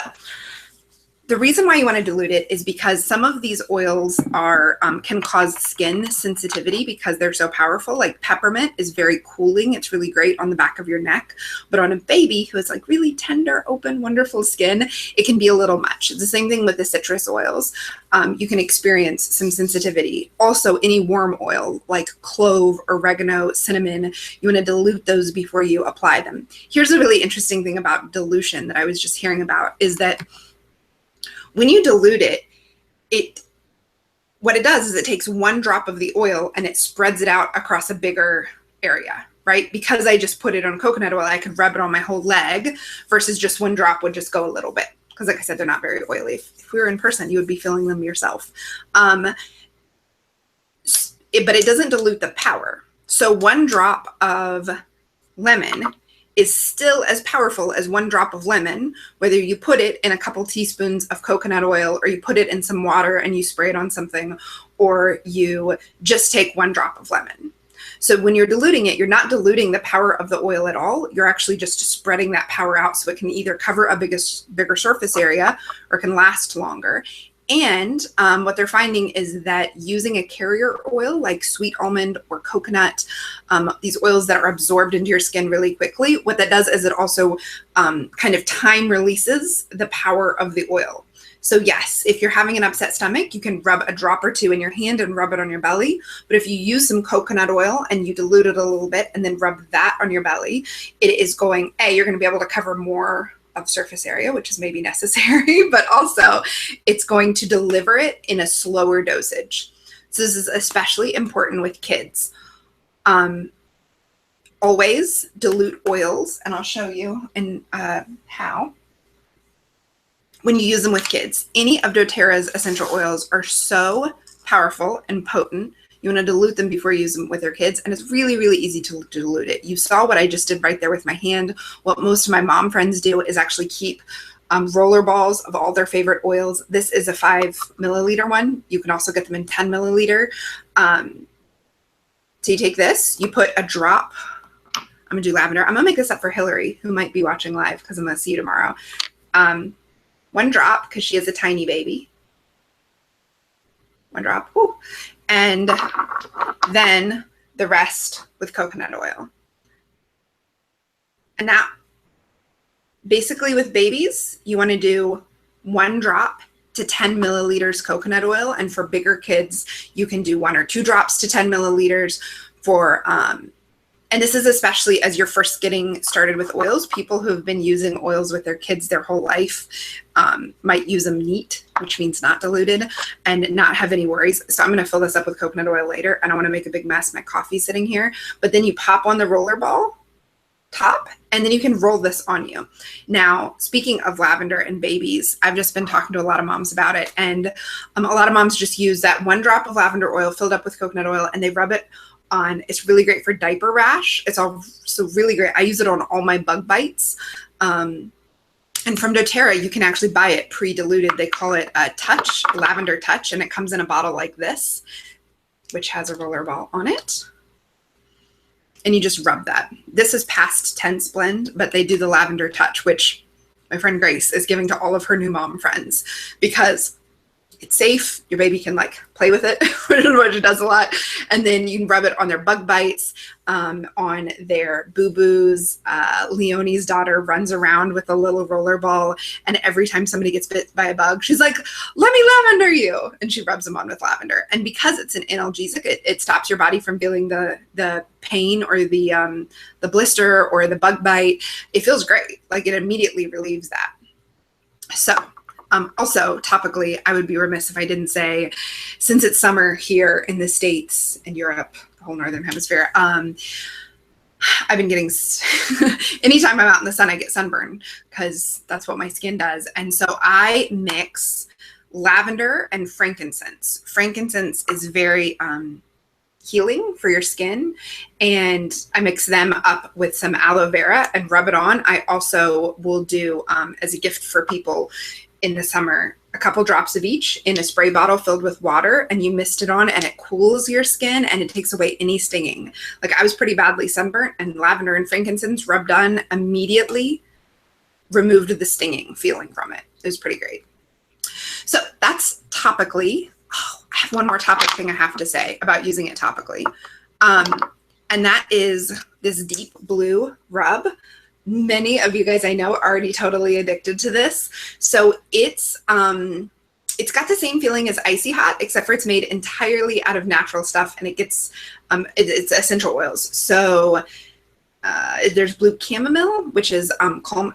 S1: the reason why you want to dilute it is because some of these oils are can cause skin sensitivity because they're so powerful. Like peppermint is very cooling. It's really great on the back of your neck. But on a baby who has like really tender, open, wonderful skin, it can be a little much. It's the same thing with the citrus oils. You can experience some sensitivity. Also, any warm oil like clove, oregano, cinnamon, you want to dilute those before you apply them. Here's a really interesting thing about dilution that I was just hearing about is that when you dilute it, what it does is it takes 1 drop of the oil and it spreads it out across a bigger area, right? Because I just put it on coconut oil, I could rub it on my whole leg versus just 1 drop would just go a little bit. Because like I said, they're not very oily. If we were in person, you would be feeling them yourself. But it doesn't dilute the power. So 1 drop of lemon is still as powerful as 1 drop of lemon, whether you put it in a couple teaspoons of coconut oil or you put it in some water and you spray it on something, or you just take 1 drop of lemon. So when you're diluting it, you're not diluting the power of the oil at all. You're actually just spreading that power out so it can either cover a bigger surface area or can last longer. And what they're finding is that using a carrier oil like sweet almond or coconut, these oils that are absorbed into your skin really quickly, what that does is it also kind of time releases the power of the oil. So yes, if you're having an upset stomach, you can rub a drop or 2 in your hand and rub it on your belly. But if you use some coconut oil and you dilute it a little bit and then rub that on your belly, it is going, you're going to be able to cover more of surface area, which is maybe necessary, but also it's going to deliver it in a slower dosage. So this is especially important with kids. Always dilute oils, and I'll show you in how. When you use them with kids, any of doTERRA's essential oils are so powerful and potent. You want to dilute them before you use them with your kids, and it's really, really easy to dilute it. You saw what I just did right there with my hand. What most of my mom friends do is actually keep roller balls of all their favorite oils. This is a 5 milliliter one. You can also get them in 10 milliliter. So you take this, you put a drop. I'm going to do lavender. I'm going to make this up for Hillary, who might be watching live because I'm going to see you tomorrow. 1 drop because she is a tiny baby. 1 drop. Woo. And then the rest with coconut oil. And now, basically with babies, you want to do 1 drop to 10 milliliters coconut oil. And for bigger kids, you can do 1 or 2 drops to 10 milliliters for, and this is especially as you're first getting started with oils. People who've been using oils with their kids their whole life might use them neat, which means not diluted, and not have any worries. So I'm going to fill this up with coconut oil later. I don't want to make a big mess. My coffee's sitting here. But then you pop on the roller ball top, and then you can roll this on you. Now, speaking of lavender and babies, I've just been talking to a lot of moms about it, and a lot of moms just use that 1 drop of lavender oil filled up with coconut oil, and they rub it on. It's really great for diaper rash. It's also really great. I use it on all my bug bites. And from doTERRA, you can actually buy it pre-diluted. They call it a Touch, Lavender Touch, and it comes in a bottle like this, which has a roller ball on it. and you just rub that. This is past tense blend, but they do the lavender touch, which my friend Grace is giving to all of her new mom friends because it's safe. Your baby can like play with it, which it does a lot. And then you can rub it on their bug bites, on their boo-boos. Leonie's daughter runs around with a little roller ball, and every time somebody gets bit by a bug, she's like, let me lavender you. And she rubs them on with lavender. And because it's an analgesic, it stops your body from feeling the pain or the blister or the bug bite. It feels great. Like it immediately relieves that. So also, topically, I would be remiss if I didn't say, since it's summer here in the States and Europe, the whole Northern Hemisphere, I've been getting, anytime I'm out in the sun, I get sunburn because that's what my skin does. And so I mix lavender and frankincense. Frankincense is very healing for your skin, and I mix them up with some aloe vera and rub it on. I also will do, as a gift for people, in the summer, a couple drops of each in a spray bottle filled with water, and you mist it on, and it cools your skin and it takes away any stinging. Like I was pretty badly sunburnt, and lavender and frankincense rubbed on immediately removed the stinging feeling from it. It was pretty great. So that's topically. Oh, I have one more topic thing I have to say about using it topically. And that is this deep blue rub. Many of you guys I know are already totally addicted to this. So it's got the same feeling as Icy Hot, except for it's made entirely out of natural stuff, and it gets it's essential oils. So there's blue chamomile, which is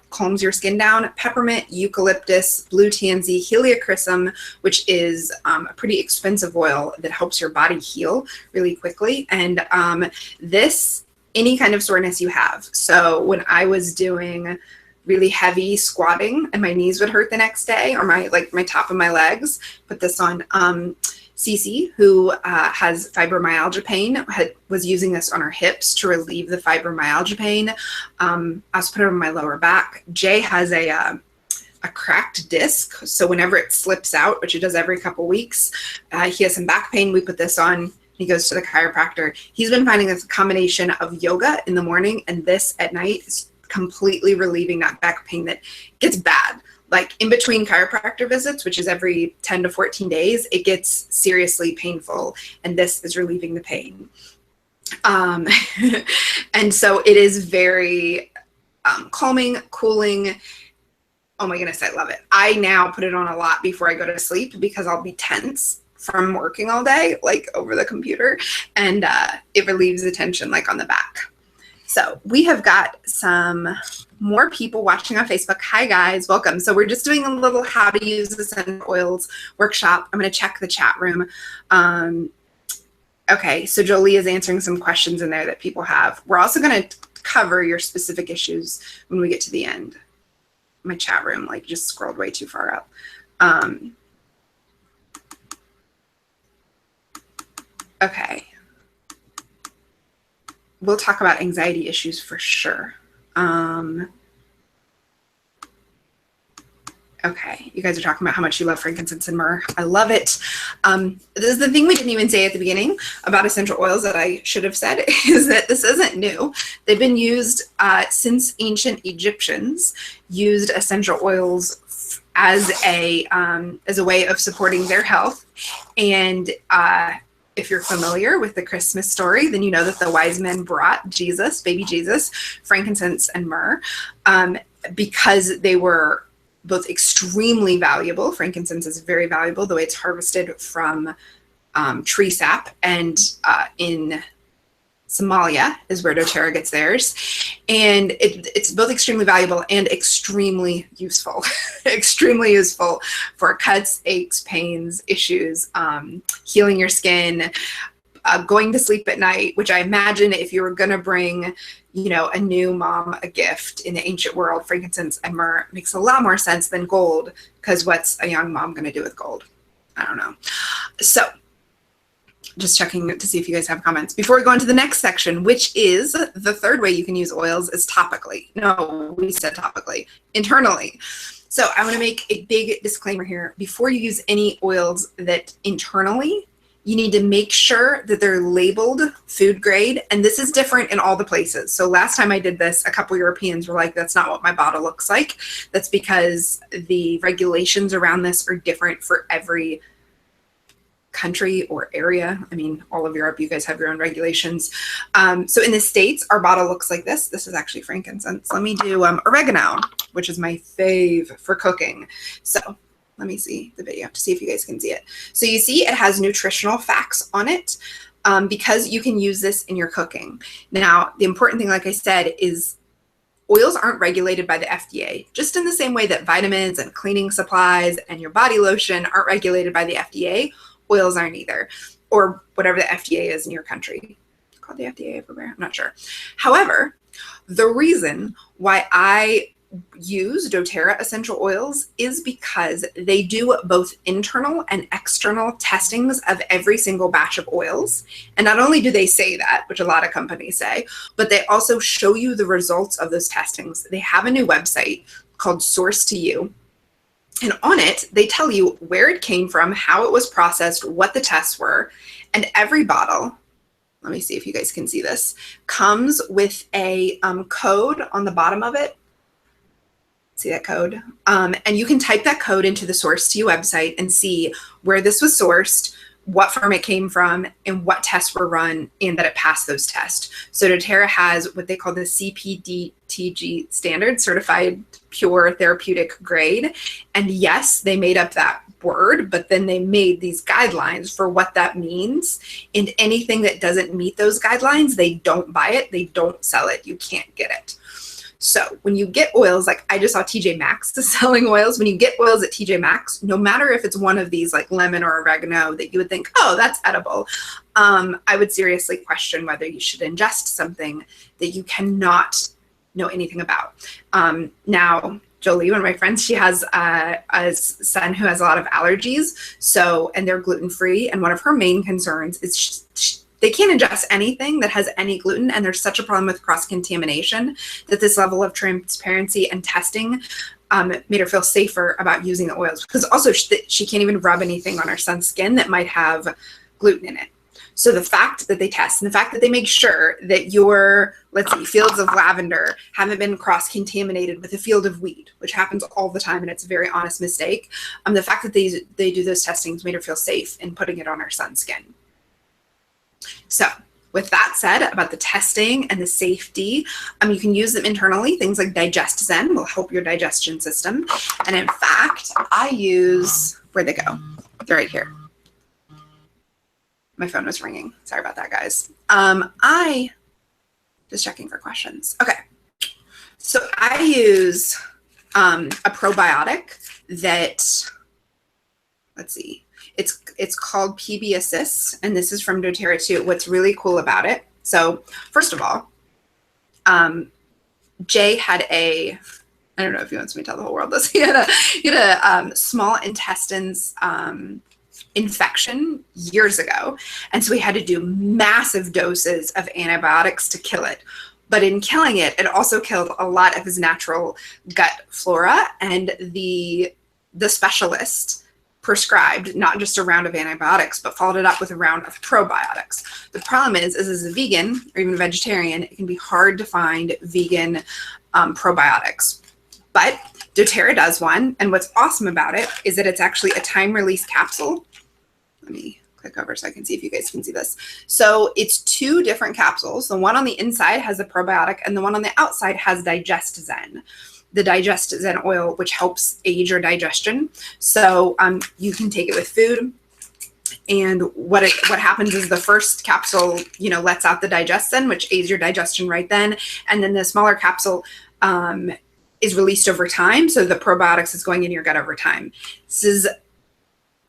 S1: calms your skin down, peppermint, eucalyptus, blue tansy, heliochrysum, which is a pretty expensive oil that helps your body heal really quickly, and this, any kind of soreness you have. So when I was doing really heavy squatting and my knees would hurt the next day, or my top of my legs, put this on. Cece, who has fibromyalgia pain, was using this on her hips to relieve the fibromyalgia pain. I also put it on my lower back. Jay has a cracked disc, so whenever it slips out, which it does every couple weeks, he has some back pain. We put this on. He goes to the chiropractor. He's been finding this combination of yoga in the morning and this at night is completely relieving that back pain that gets bad. Like in between chiropractor visits, which is every 10 to 14 days, it gets seriously painful, and this is relieving the pain. And so it is very calming, cooling. Oh my goodness, I love it. I now put it on a lot before I go to sleep because I'll be tense from working all day, like over the computer, and it relieves the tension like on the back. So we have got some more people watching on Facebook. Hi guys, welcome. So we're just doing a little how to use essential oils workshop. I'm going to check the chat room. Okay, so Jolie is answering some questions in there that people have. We're also going to cover your specific issues when we get to the end. My chat room like just scrolled way too far up. Okay. We'll talk about anxiety issues for sure. Okay, you guys are talking about how much you love frankincense and myrrh. I love it. This is the thing we didn't even say at the beginning about essential oils that I should have said, is that this isn't new. They've been used since ancient Egyptians used essential oils as a way of supporting their health. And if you're familiar with the Christmas story, then you know that the wise men brought Jesus, baby Jesus, frankincense and myrrh, because they were both extremely valuable. Frankincense is very valuable, the way it's harvested from tree sap, and in Somalia is where doTERRA gets theirs. And it's both extremely valuable and extremely useful, extremely useful for cuts, aches, pains, issues, healing your skin, going to sleep at night, which I imagine if you were going to bring, you know, a new mom a gift in the ancient world, frankincense and myrrh makes a lot more sense than gold, because what's a young mom going to do with gold? I don't know. So just checking to see if you guys have comments. Before we go into the next section, which is the third way you can use oils, is topically. No, we said topically, internally. So I want to make a big disclaimer here. Before you use any oils that internally You need to make sure that they're labeled food grade, and this is different in all the places. So last time I did this, a couple Europeans were like, that's not what my bottle looks like. That's because the regulations around this are different for every country or area. I mean, all of Europe, you guys have your own regulations. So in the States, our bottle looks like this. This is actually frankincense. Let me do oregano, which is my fave for cooking. So let me see the video to see if you guys can see it. So you see it has nutritional facts on it because you can use this in your cooking. Now, the important thing, like I said, is oils aren't regulated by the FDA, just in the same way that vitamins and cleaning supplies and your body lotion aren't regulated by the FDA. Oils aren't either, or whatever the FDA is in your country. It's called the FDA everywhere, I'm not sure. However, the reason why I use doTERRA essential oils is because they do both internal and external testings of every single batch of oils. And not only do they say that, which a lot of companies say, but they also show you the results of those testings. They have a new website called Source to You. And on it, they tell you where it came from, how it was processed, what the tests were, and every bottle, let me see if you guys can see this, comes with a code on the bottom of it. See that code? And you can type that code into the Source to You website and see where this was sourced, what farm it came from, and what tests were run, and that it passed those tests. So doTERRA has what they call the CPDTG standard, certified pure therapeutic grade. And yes, they made up that word, but then they made these guidelines for what that means. And anything that doesn't meet those guidelines, they don't buy it, they don't sell it, you can't get it. So when you get oils, like I just saw TJ Maxx is selling oils. When you get oils at TJ Maxx, no matter if it's one of these like lemon or oregano that you would think, oh, that's edible, I would seriously question whether you should ingest something that you cannot know anything about. Now, Jolie, one of my friends, she has a son who has a lot of allergies, and they're gluten-free. And one of her main concerns is they can't ingest anything that has any gluten, and there's such a problem with cross-contamination that this level of transparency and testing made her feel safer about using the oils, because also she can't even rub anything on her son's skin that might have gluten in it. So the fact that they test and the fact that they make sure that your, let's see, fields of lavender haven't been cross-contaminated with a field of wheat, which happens all the time, and it's a very honest mistake. The fact that they do those testings made her feel safe in putting it on her son's skin. So with that said about the testing and the safety, you can use them internally. Things like DigestZen will help your digestion system. And in fact, I use, where'd they go? They're right here. My phone was ringing. Sorry about that, guys. I just checking for questions. Okay. So I use a probiotic that, let's see, it's called PB Assist, and this is from doTERRA too. What's really cool about it, so first of all, Jay had I don't know if he wants me to tell the whole world this, he had a small intestines infection years ago, and so we had to do massive doses of antibiotics to kill it. But in killing it, it also killed a lot of his natural gut flora, and the specialist prescribed not just a round of antibiotics, but followed it up with a round of probiotics. The problem is as a vegan or even a vegetarian, it can be hard to find vegan probiotics. But doTERRA does one, and what's awesome about it is that it's actually a time-release capsule. Let me click over so I can see if you guys can see this. So it's 2 different capsules. The one on the inside has a probiotic, and the one on the outside has DigestZen. The DigestZen oil, which helps aid your digestion. So you can take it with food. And what happens is the first capsule, lets out the DigestZen, which aids your digestion right then. And then the smaller capsule is released over time. So the probiotics is going in your gut over time. This is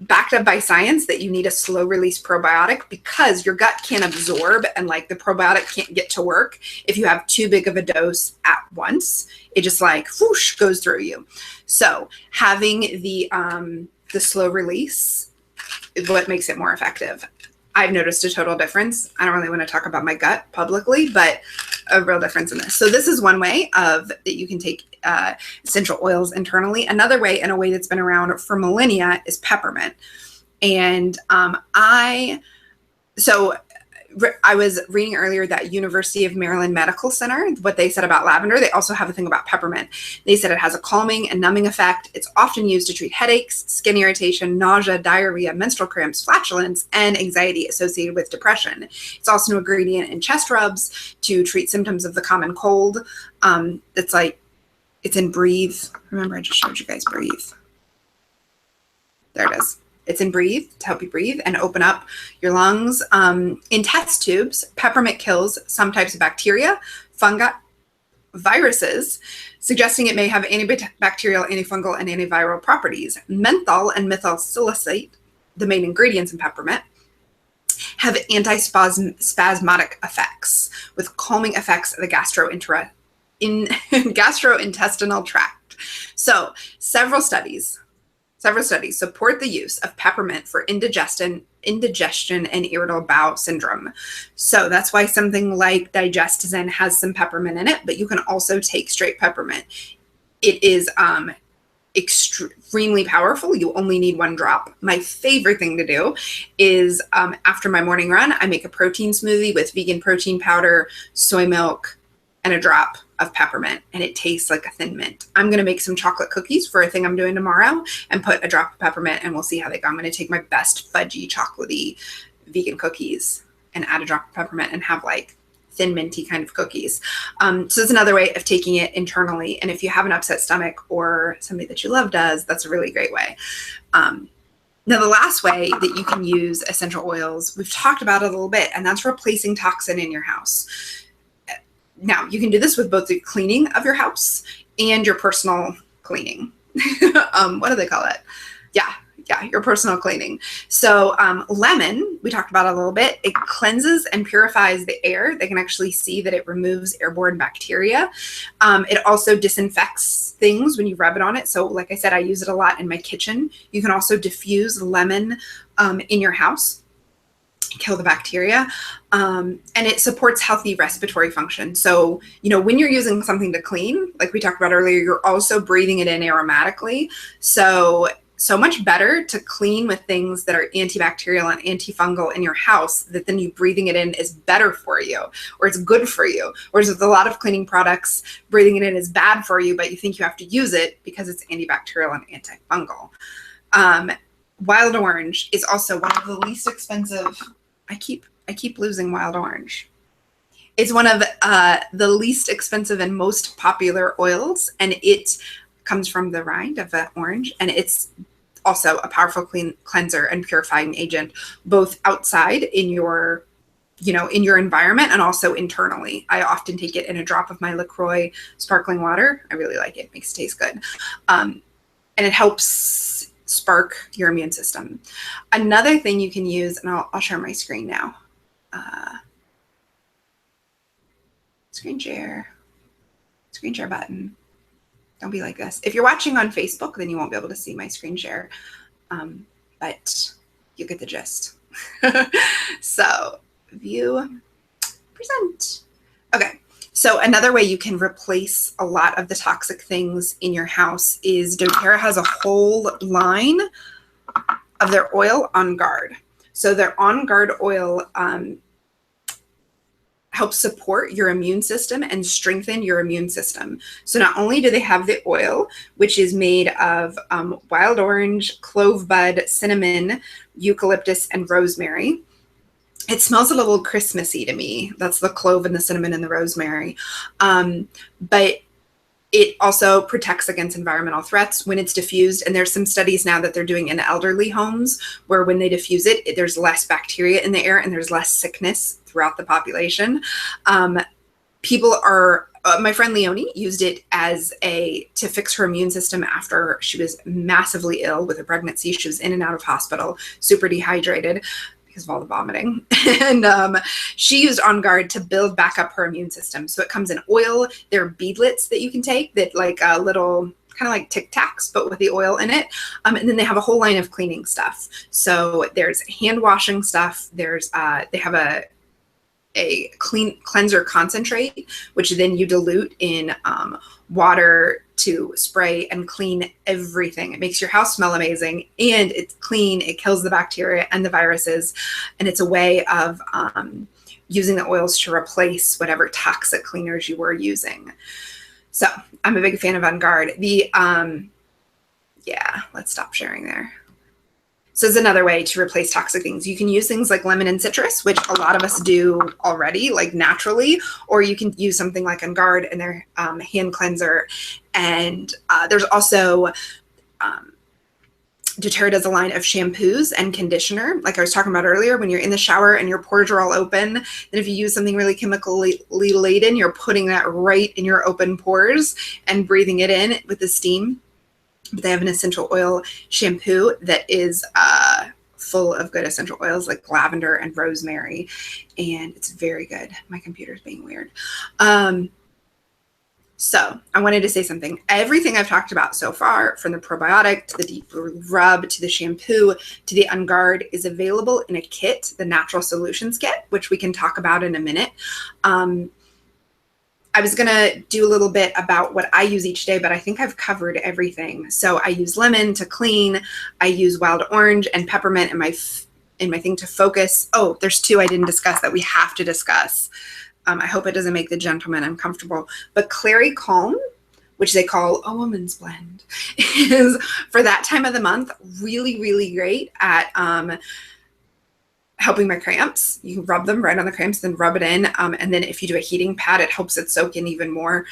S1: backed up by science that you need a slow release probiotic because your gut can't absorb and like the probiotic can't get to work if you have too big of a dose at once. It just like whoosh goes through you. So having the slow release is what makes it more effective. I've noticed a total difference. I don't really want to talk about my gut publicly, but a real difference in this. So this is one way that you can take essential oils internally. Another way, in a way that's been around for millennia, is peppermint. And I was reading earlier that University of Maryland Medical Center, what they said about lavender. They also have a thing about peppermint. They said it has a calming and numbing effect. It's often used to treat headaches, skin irritation, nausea, diarrhea, menstrual cramps, flatulence, and anxiety associated with depression. It's also an ingredient in chest rubs to treat symptoms of the common cold. It's in Breathe. Remember, I just showed you guys Breathe. There it is. It's in Breathe to help you breathe and open up your lungs. In test tubes, peppermint kills some types of bacteria, fungi, viruses, suggesting it may have antibacterial, antifungal, and antiviral properties. Menthol and methyl salicylate, the main ingredients in peppermint, have antispasmodic effects with calming effects of the gastrointestinal tract. So several studies support the use of peppermint for indigestion and irritable bowel syndrome. So that's why something like Digestin has some peppermint in it, but you can also take straight peppermint. It is extremely powerful. You only need 1 drop. My favorite thing to do is after my morning run, I make a protein smoothie with vegan protein powder, soy milk, and a drop of peppermint, and it tastes like a thin mint. I'm going to make some chocolate cookies for a thing I'm doing tomorrow and put a drop of peppermint, and we'll see how they go. I'm going to take my best fudgy, chocolatey vegan cookies and add a drop of peppermint and have like thin minty kind of cookies. So it's another way of taking it internally. And if you have an upset stomach or somebody that you love does, that's a really great way. Now, the last way that you can use essential oils, we've talked about it a little bit, and that's replacing toxin in your house. Now, you can do this with both the cleaning of your house and your personal cleaning. What do they call it? Yeah, your personal cleaning. So lemon, we talked about it a little bit. It cleanses and purifies the air. They can actually see that it removes airborne bacteria. It also disinfects things when you rub it on it. So like I said, I use it a lot in my kitchen. You can also diffuse lemon in your house, kill the bacteria, and it supports healthy respiratory function. So, when you're using something to clean, like we talked about earlier, you're also breathing it in aromatically. So much better to clean with things that are antibacterial and antifungal in your house, that then you breathing it in is better for you, or it's good for you. Whereas with a lot of cleaning products, breathing it in is bad for you, but you think you have to use it because it's antibacterial and antifungal. Wild orange is also one of the least expensive. I keep losing wild orange. It's one of the least expensive and most popular oils, and it comes from the rind of an orange, and it's also a powerful cleanser and purifying agent, both outside in your environment and also internally. I often take it in a drop of my LaCroix sparkling water. I really like it. It makes it taste good. And it helps spark your immune system. Another thing you can use, and I'll share my screen now. Screen share button. Don't be like this. If you're watching on Facebook, then you won't be able to see my screen share, but you get the gist. So view, present. Okay. So another way you can replace a lot of the toxic things in your house is doTERRA has a whole line of their oil On Guard. So their On Guard oil helps support your immune system and strengthen your immune system. So not only do they have the oil, which is made of wild orange, clove bud, cinnamon, eucalyptus, and rosemary. It smells a little Christmassy to me. That's the clove and the cinnamon and the rosemary. But it also protects against environmental threats when it's diffused. And there's some studies now that they're doing in elderly homes where when they diffuse it, there's less bacteria in the air and there's less sickness throughout the population. My friend Leonie used it to fix her immune system after she was massively ill with a pregnancy. She was in and out of hospital, super dehydrated because of all the vomiting. And she used On Guard to build back up her immune system. So it comes in oil. There are beadlets that you can take that like a little kind of like Tic Tacs, but with the oil in it. And then they have a whole line of cleaning stuff. So there's hand washing stuff. They have a a clean cleanser concentrate, which then you dilute in water to spray and clean everything. It makes your house smell amazing, and it's clean. It kills the bacteria and the viruses, and it's a way of using the oils to replace whatever toxic cleaners you were using. So I'm a big fan of On Guard. Yeah, let's stop sharing there. So it's another way to replace toxic things. You can use things like lemon and citrus, which a lot of us do already, like naturally, or you can use something like On Guard and their hand cleanser. And there's also doTERRA does a line of shampoos and conditioner. Like I was talking about earlier, when you're in the shower and your pores are all open, then if you use something really chemically laden, you're putting that right in your open pores and breathing it in with the steam. But they have an essential oil shampoo that is full of good essential oils like lavender and rosemary, and it's very good. My computer's being weird. So I wanted to say something. Everything I've talked about so far, from the probiotic to the deep rub to the shampoo to the On Guard, is available in a kit, the Natural Solutions Kit, which we can talk about in a minute. I was going to do a little bit about what I use each day, but I think I've covered everything. So I use lemon to clean. I use wild orange and peppermint in my thing to focus. Oh, there's two I didn't discuss that we have to discuss. I hope it doesn't make the gentleman uncomfortable. But Clary Calm, which they call a woman's blend, is for that time of the month really, really great at helping my cramps. You can rub them right on the cramps, then rub it in. And then if you do a heating pad, it helps it soak in even more.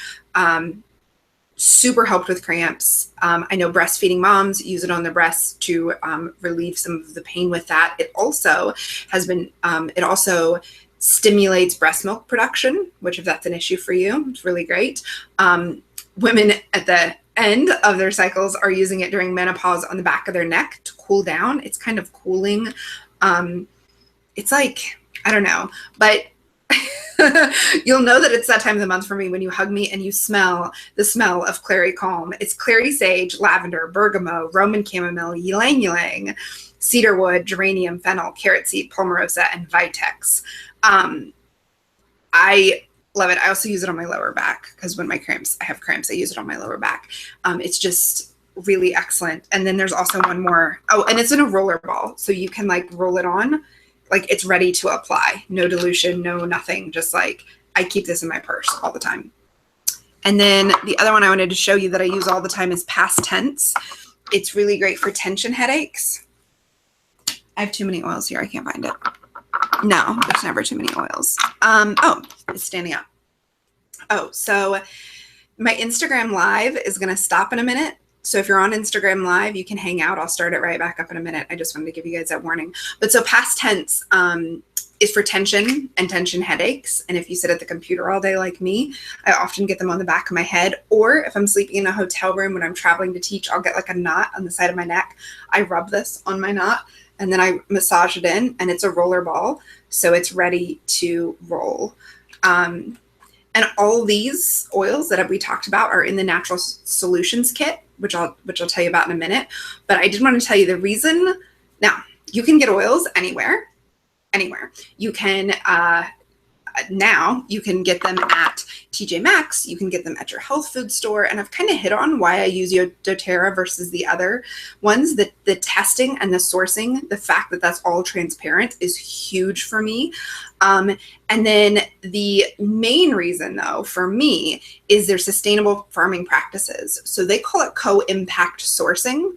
S1: Super helped with cramps. I know breastfeeding moms use it on their breasts to relieve some of the pain with that. It also has been, it also stimulates breast milk production, which if that's an issue for you, it's really great. Women at the end of their cycles are using it during menopause on the back of their neck to cool down. It's kind of cooling. It's like, I don't know, but you'll know that it's that time of the month for me when you hug me and you smell the smell of Clary Calm. It's clary sage, lavender, bergamot, Roman chamomile, ylang ylang, cedarwood, geranium, fennel, carrot seed, palmarosa, and vitex. I love it. I also use it on my lower back because when I have cramps, I use it on my lower back. It's just really excellent. And then there's also one more. Oh, and it's in a roller ball. So you can like roll it on, like it's ready to apply. No dilution, no nothing. Just like I keep this in my purse all the time. And then the other one I wanted to show you that I use all the time is Past Tense. It's really great for tension headaches. I have too many oils here. I can't find it. No, there's never too many oils. Oh, it's standing up. Oh, so my Instagram Live is going to stop in a minute. So if you're on Instagram Live, you can hang out. I'll start it right back up in a minute. I just wanted to give you guys that warning. But so Past Tense is for tension and tension headaches. And if you sit at the computer all day like me, I often get them on the back of my head. Or if I'm sleeping in a hotel room when I'm traveling to teach, I'll get like a knot on the side of my neck. I rub this on my knot and then I massage it in, and it's a roller ball. So it's ready to roll. And all these oils that we talked about are in the Natural Solutions Kit, which I'll tell you about in a minute. But I did want to tell you the reason. Now, you can get oils anywhere. You can, now you can get them at TJ Maxx. You can get them at your health food store. And I've kind of hit on why I use doTERRA versus the other ones. The testing and the sourcing, the fact that that's all transparent is huge for me. And then the main reason, though, for me is their sustainable farming practices. So they call it co-impact sourcing.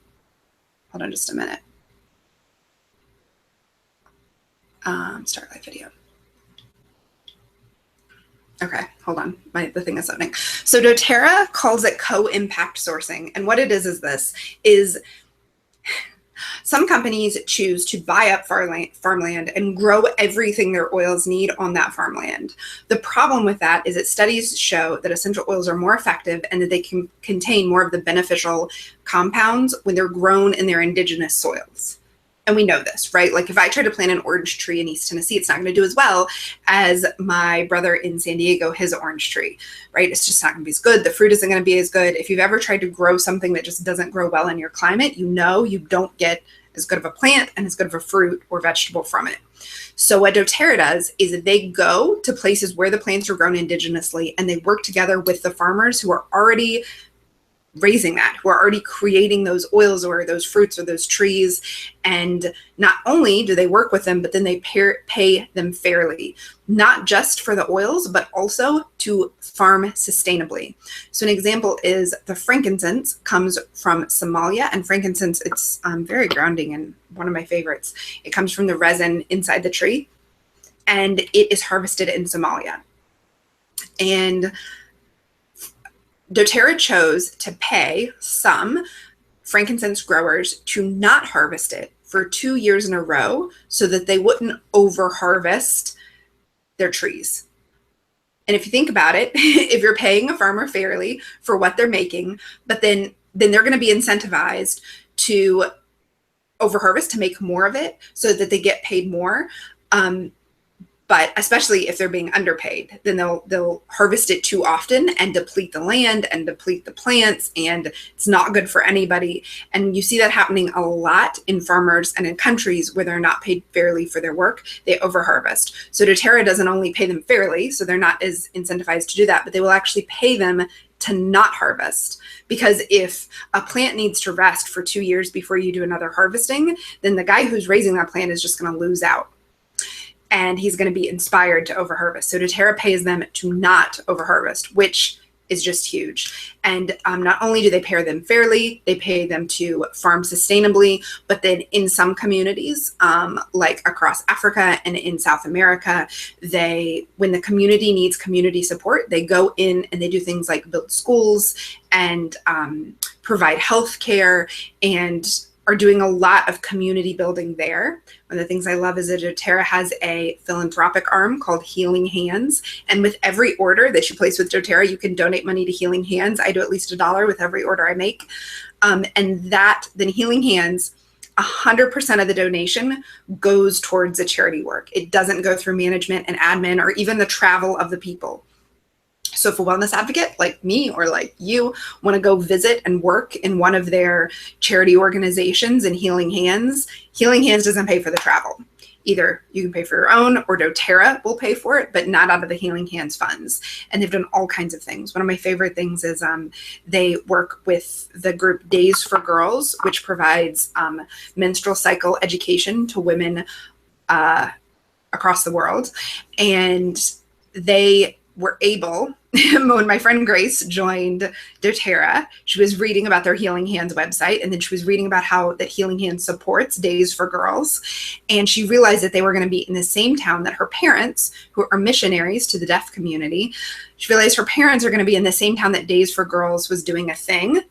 S1: Hold on just a minute. Start live video. Okay, hold on. The thing is opening. So doTERRA calls it co-impact sourcing. And what it is some companies choose to buy up farmland and grow everything their oils need on that farmland. The problem with that is that studies show that essential oils are more effective and that they can contain more of the beneficial compounds when they're grown in their indigenous soils. And we know this, right? Like if I try to plant an orange tree in East Tennessee, it's not going to do as well as my brother in San Diego, his orange tree, right? It's just not going to be as good. The fruit isn't going to be as good. If you've ever tried to grow something that just doesn't grow well in your climate, you know you don't get as good of a plant and as good of a fruit or vegetable from it. So what doTERRA does is they go to places where the plants are grown indigenously, and they work together with the farmers who are already raising that, who are already creating those oils or those fruits or those trees. And not only do they work with them, but then they pay them fairly, not just for the oils, but also to farm sustainably. So an example is the frankincense comes from Somalia, and frankincense, it's very grounding and one of my favorites. It comes from the resin inside the tree, and it is harvested in Somalia. And doTERRA chose to pay some frankincense growers to not harvest it for 2 years in a row so that they wouldn't over-harvest their trees. And if you think about it, if you're paying a farmer fairly for what they're making, but then they're going to be incentivized to over-harvest, to make more of it so that they get paid more. But especially if they're being underpaid, then they'll harvest it too often and deplete the land and deplete the plants, and it's not good for anybody. And you see that happening a lot in farmers and in countries where they're not paid fairly for their work. They overharvest. So doTERRA doesn't only pay them fairly, so they're not as incentivized to do that, but they will actually pay them to not harvest. Because if a plant needs to rest for 2 years before you do another harvesting, then the guy who's raising that plant is just going to lose out. And he's going to be inspired to overharvest. So doTERRA pays them to not overharvest, which is just huge. And not only do they pay them fairly, they pay them to farm sustainably, but then in some communities, like across Africa and in South America, when the community needs community support, they go in and they do things like build schools and provide health care and are doing a lot of community building there. One of the things I love is that doTERRA has a philanthropic arm called Healing Hands. And with every order that you place with doTERRA, you can donate money to Healing Hands. I do at least $1 with every order I make. And then Healing Hands, 100% of the donation goes towards the charity work. It doesn't go through management and admin or even the travel of the people. So if a wellness advocate like me or like you want to go visit and work in one of their charity organizations in Healing Hands doesn't pay for the travel. Either you can pay for your own or doTERRA will pay for it, but not out of the Healing Hands funds. And they've done all kinds of things. One of my favorite things is they work with the group Days for Girls, which provides menstrual cycle education to women across the world. And they were able, when my friend Grace joined doTERRA, she was reading about their Healing Hands website, and then she was reading about how that Healing Hands supports Days for Girls. And she realized that they were going to be in the same town that her parents, who are missionaries to the deaf community, she realized her parents are going to be in the same town that Days for Girls was doing a thing.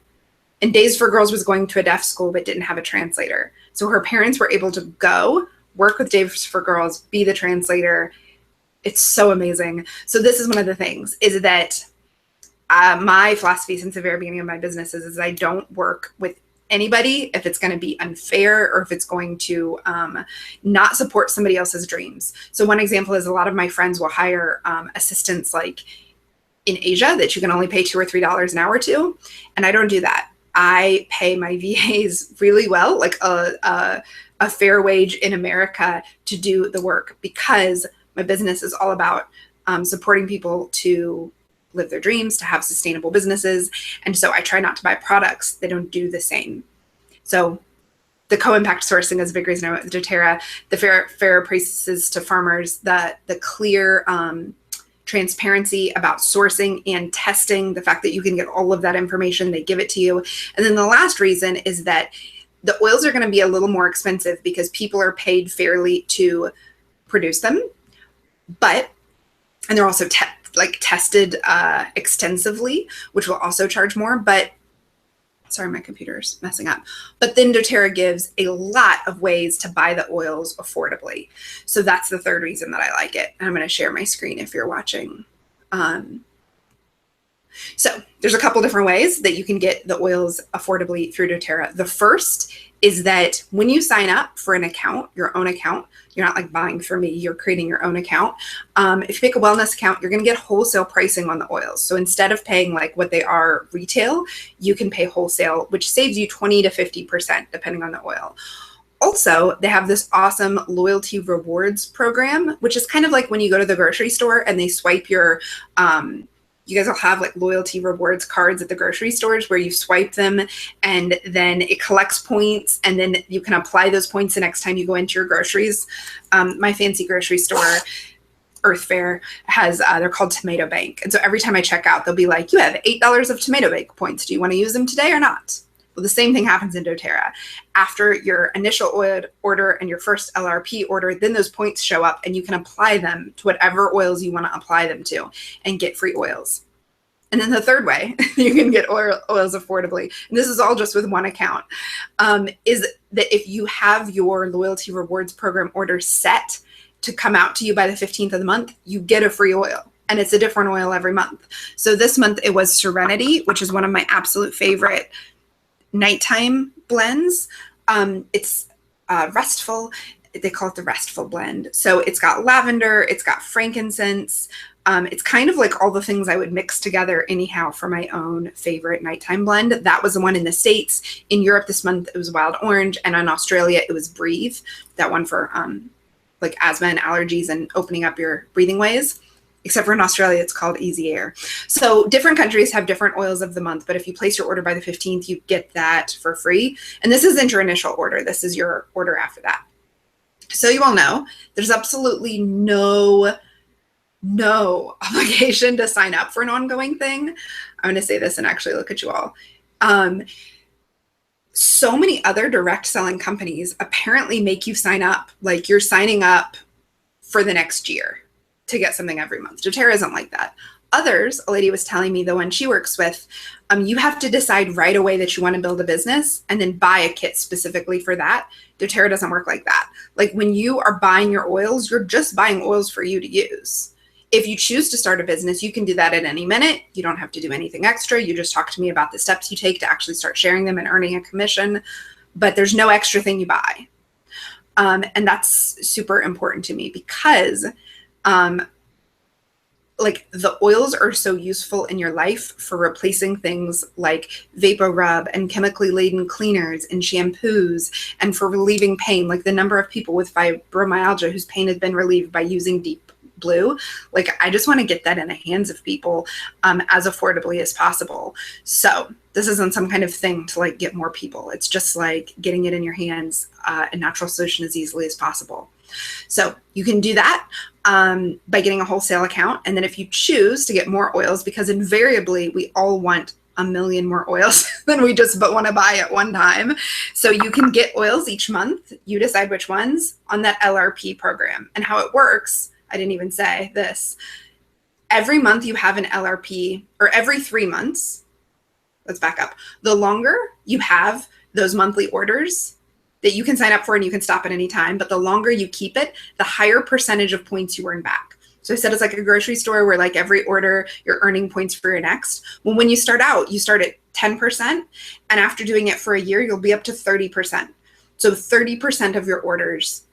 S1: And Days for Girls was going to a deaf school but didn't have a translator. So her parents were able to go work with Days for Girls, be the translator. It's so amazing. So this is one of the things, is that my philosophy since the very beginning of my business is I don't work with anybody if it's going to be unfair or if it's going to not support somebody else's dreams. So one example is a lot of my friends will hire assistants like in Asia that you can only pay $2 or $3 an hour to. And I don't do that. I pay my VAs really well, like a fair wage in America to do the work, because my business is all about supporting people to live their dreams, to have sustainable businesses. And so I try not to buy products that don't do the same. So the co-impact sourcing is a big reason I went with doTERRA, the fair prices to farmers, the clear transparency about sourcing and testing, the fact that you can get all of that information, they give it to you. And then the last reason is that the oils are going to be a little more expensive because people are paid fairly to produce them. And they're also tested extensively, which will also charge more. But sorry, my computer's messing up. But then doTERRA gives a lot of ways to buy the oils affordably. So that's the third reason that I like it. And I'm going to share my screen if you're watching. So there's a couple different ways that you can get the oils affordably through doTERRA. The first is that when you sign up for an account, your own account, you're not like buying from me, you're creating your own account. If you pick a wellness account, you're going to get wholesale pricing on the oils. So instead of paying like what they are retail, you can pay wholesale, which saves you 20 to 50% depending on the oil. Also, they have this awesome loyalty rewards program, which is kind of like when you go to the grocery store and they swipe your, you guys will have like loyalty rewards cards at the grocery stores where you swipe them and then it collects points and then you can apply those points the next time you go into your groceries. My fancy grocery store, Earth Fare, has, they're called Tomato Bank. And so every time I check out, they'll be like, you have $8 of Tomato Bank points. Do you want to use them today or not? Well, the same thing happens in doTERRA. After your initial oil order and your first LRP order, then those points show up and you can apply them to whatever oils you want to apply them to and get free oils. And then the third way you can get oils affordably, and this is all just with one account, is that if you have your loyalty rewards program order set to come out to you by the 15th of the month, you get a free oil. And it's a different oil every month. So this month it was Serenity, which is one of my absolute favorite nighttime blends. It's restful. They call it the restful blend. So it's got lavender, it's got frankincense. It's kind of like all the things I would mix together anyhow for my own favorite nighttime blend. That was the one in the States. In Europe this month, it was Wild Orange. And in Australia, it was Breathe. That one for like asthma and allergies and opening up your breathing ways. Except for in Australia, it's called Easy Air. So different countries have different oils of the month, but if you place your order by the 15th, you get that for free. And this isn't your initial order. This is your order after that. So you all know there's absolutely no obligation to sign up for an ongoing thing. I'm going to say this and actually look at you all. So many other direct selling companies apparently make you sign up like you're signing up for the next year to get something every month. doTERRA isn't like that. Others, a lady was telling me, the one she works with, you have to decide right away that you want to build a business and then buy a kit specifically for that. doTERRA doesn't work like that. Like when you are buying your oils, you're just buying oils for you to use. If you choose to start a business, you can do that at any minute. You don't have to do anything extra. You just talk to me about the steps you take to actually start sharing them and earning a commission, but there's no extra thing you buy. And that's super important to me because like the oils are so useful in your life for replacing things like vapor rub and chemically laden cleaners and shampoos, and for relieving pain. Like the number of people with fibromyalgia whose pain has been relieved by using Deep Blue. Like I just want to get that in the hands of people as affordably as possible. So this isn't some kind of thing to like get more people. It's just like getting it in your hands, a natural solution as easily as possible. So you can do that by getting a wholesale account. And then if you choose to get more oils, because invariably we all want a million more oils than we just want to buy at one time. So you can get oils each month. You decide which ones on that LRP program. And how it works, I didn't even say this. Every month you have an LRP, or every 3 months, let's back up. The longer you have those monthly orders that you can sign up for and you can stop at any time, but the longer you keep it, the higher percentage of points you earn back. So I said it's like a grocery store where like every order you're earning points for your next. Well, when you start out, you start at 10%, and after doing it for a year, you'll be up to 30%. So 30% of your orders,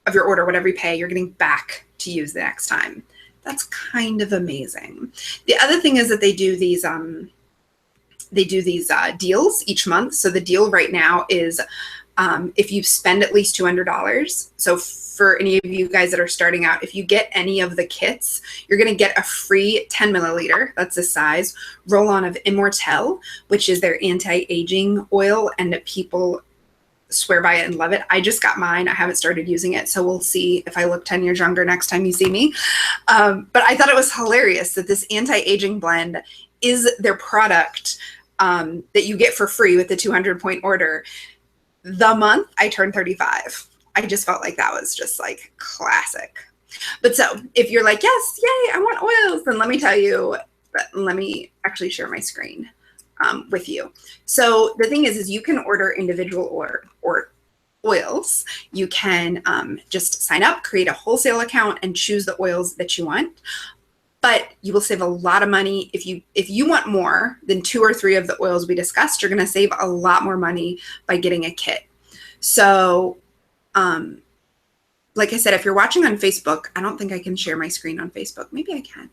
S1: of your order, whatever you pay, you're getting back to use the next time. That's kind of amazing. The other thing is that they do these deals each month. So the deal right now is if you spend at least $200. So for any of you guys that are starting out, if you get any of the kits, you're going to get a free 10 milliliter, that's the size, roll-on of Immortelle, which is their anti-aging oil, and people swear by it and love it. I just got mine. I haven't started using it, so we'll see if I look 10 years younger next time you see me. But I thought it was hilarious that this anti-aging blend is their product that you get for free with the 200-point order. The month I turned 35. I just felt like that was just like classic. But so if you're like, yes, yay, I want oils, then let me tell you, let me actually share my screen with you. So the thing is you can order individual or oils. You can just sign up, create a wholesale account, and choose the oils that you want. But you will save a lot of money. If you want more than 2 or 3 of the oils we discussed, you're going to save a lot more money by getting a kit. So like I said, if you're watching on Facebook, I don't think I can share my screen on Facebook. Maybe I can.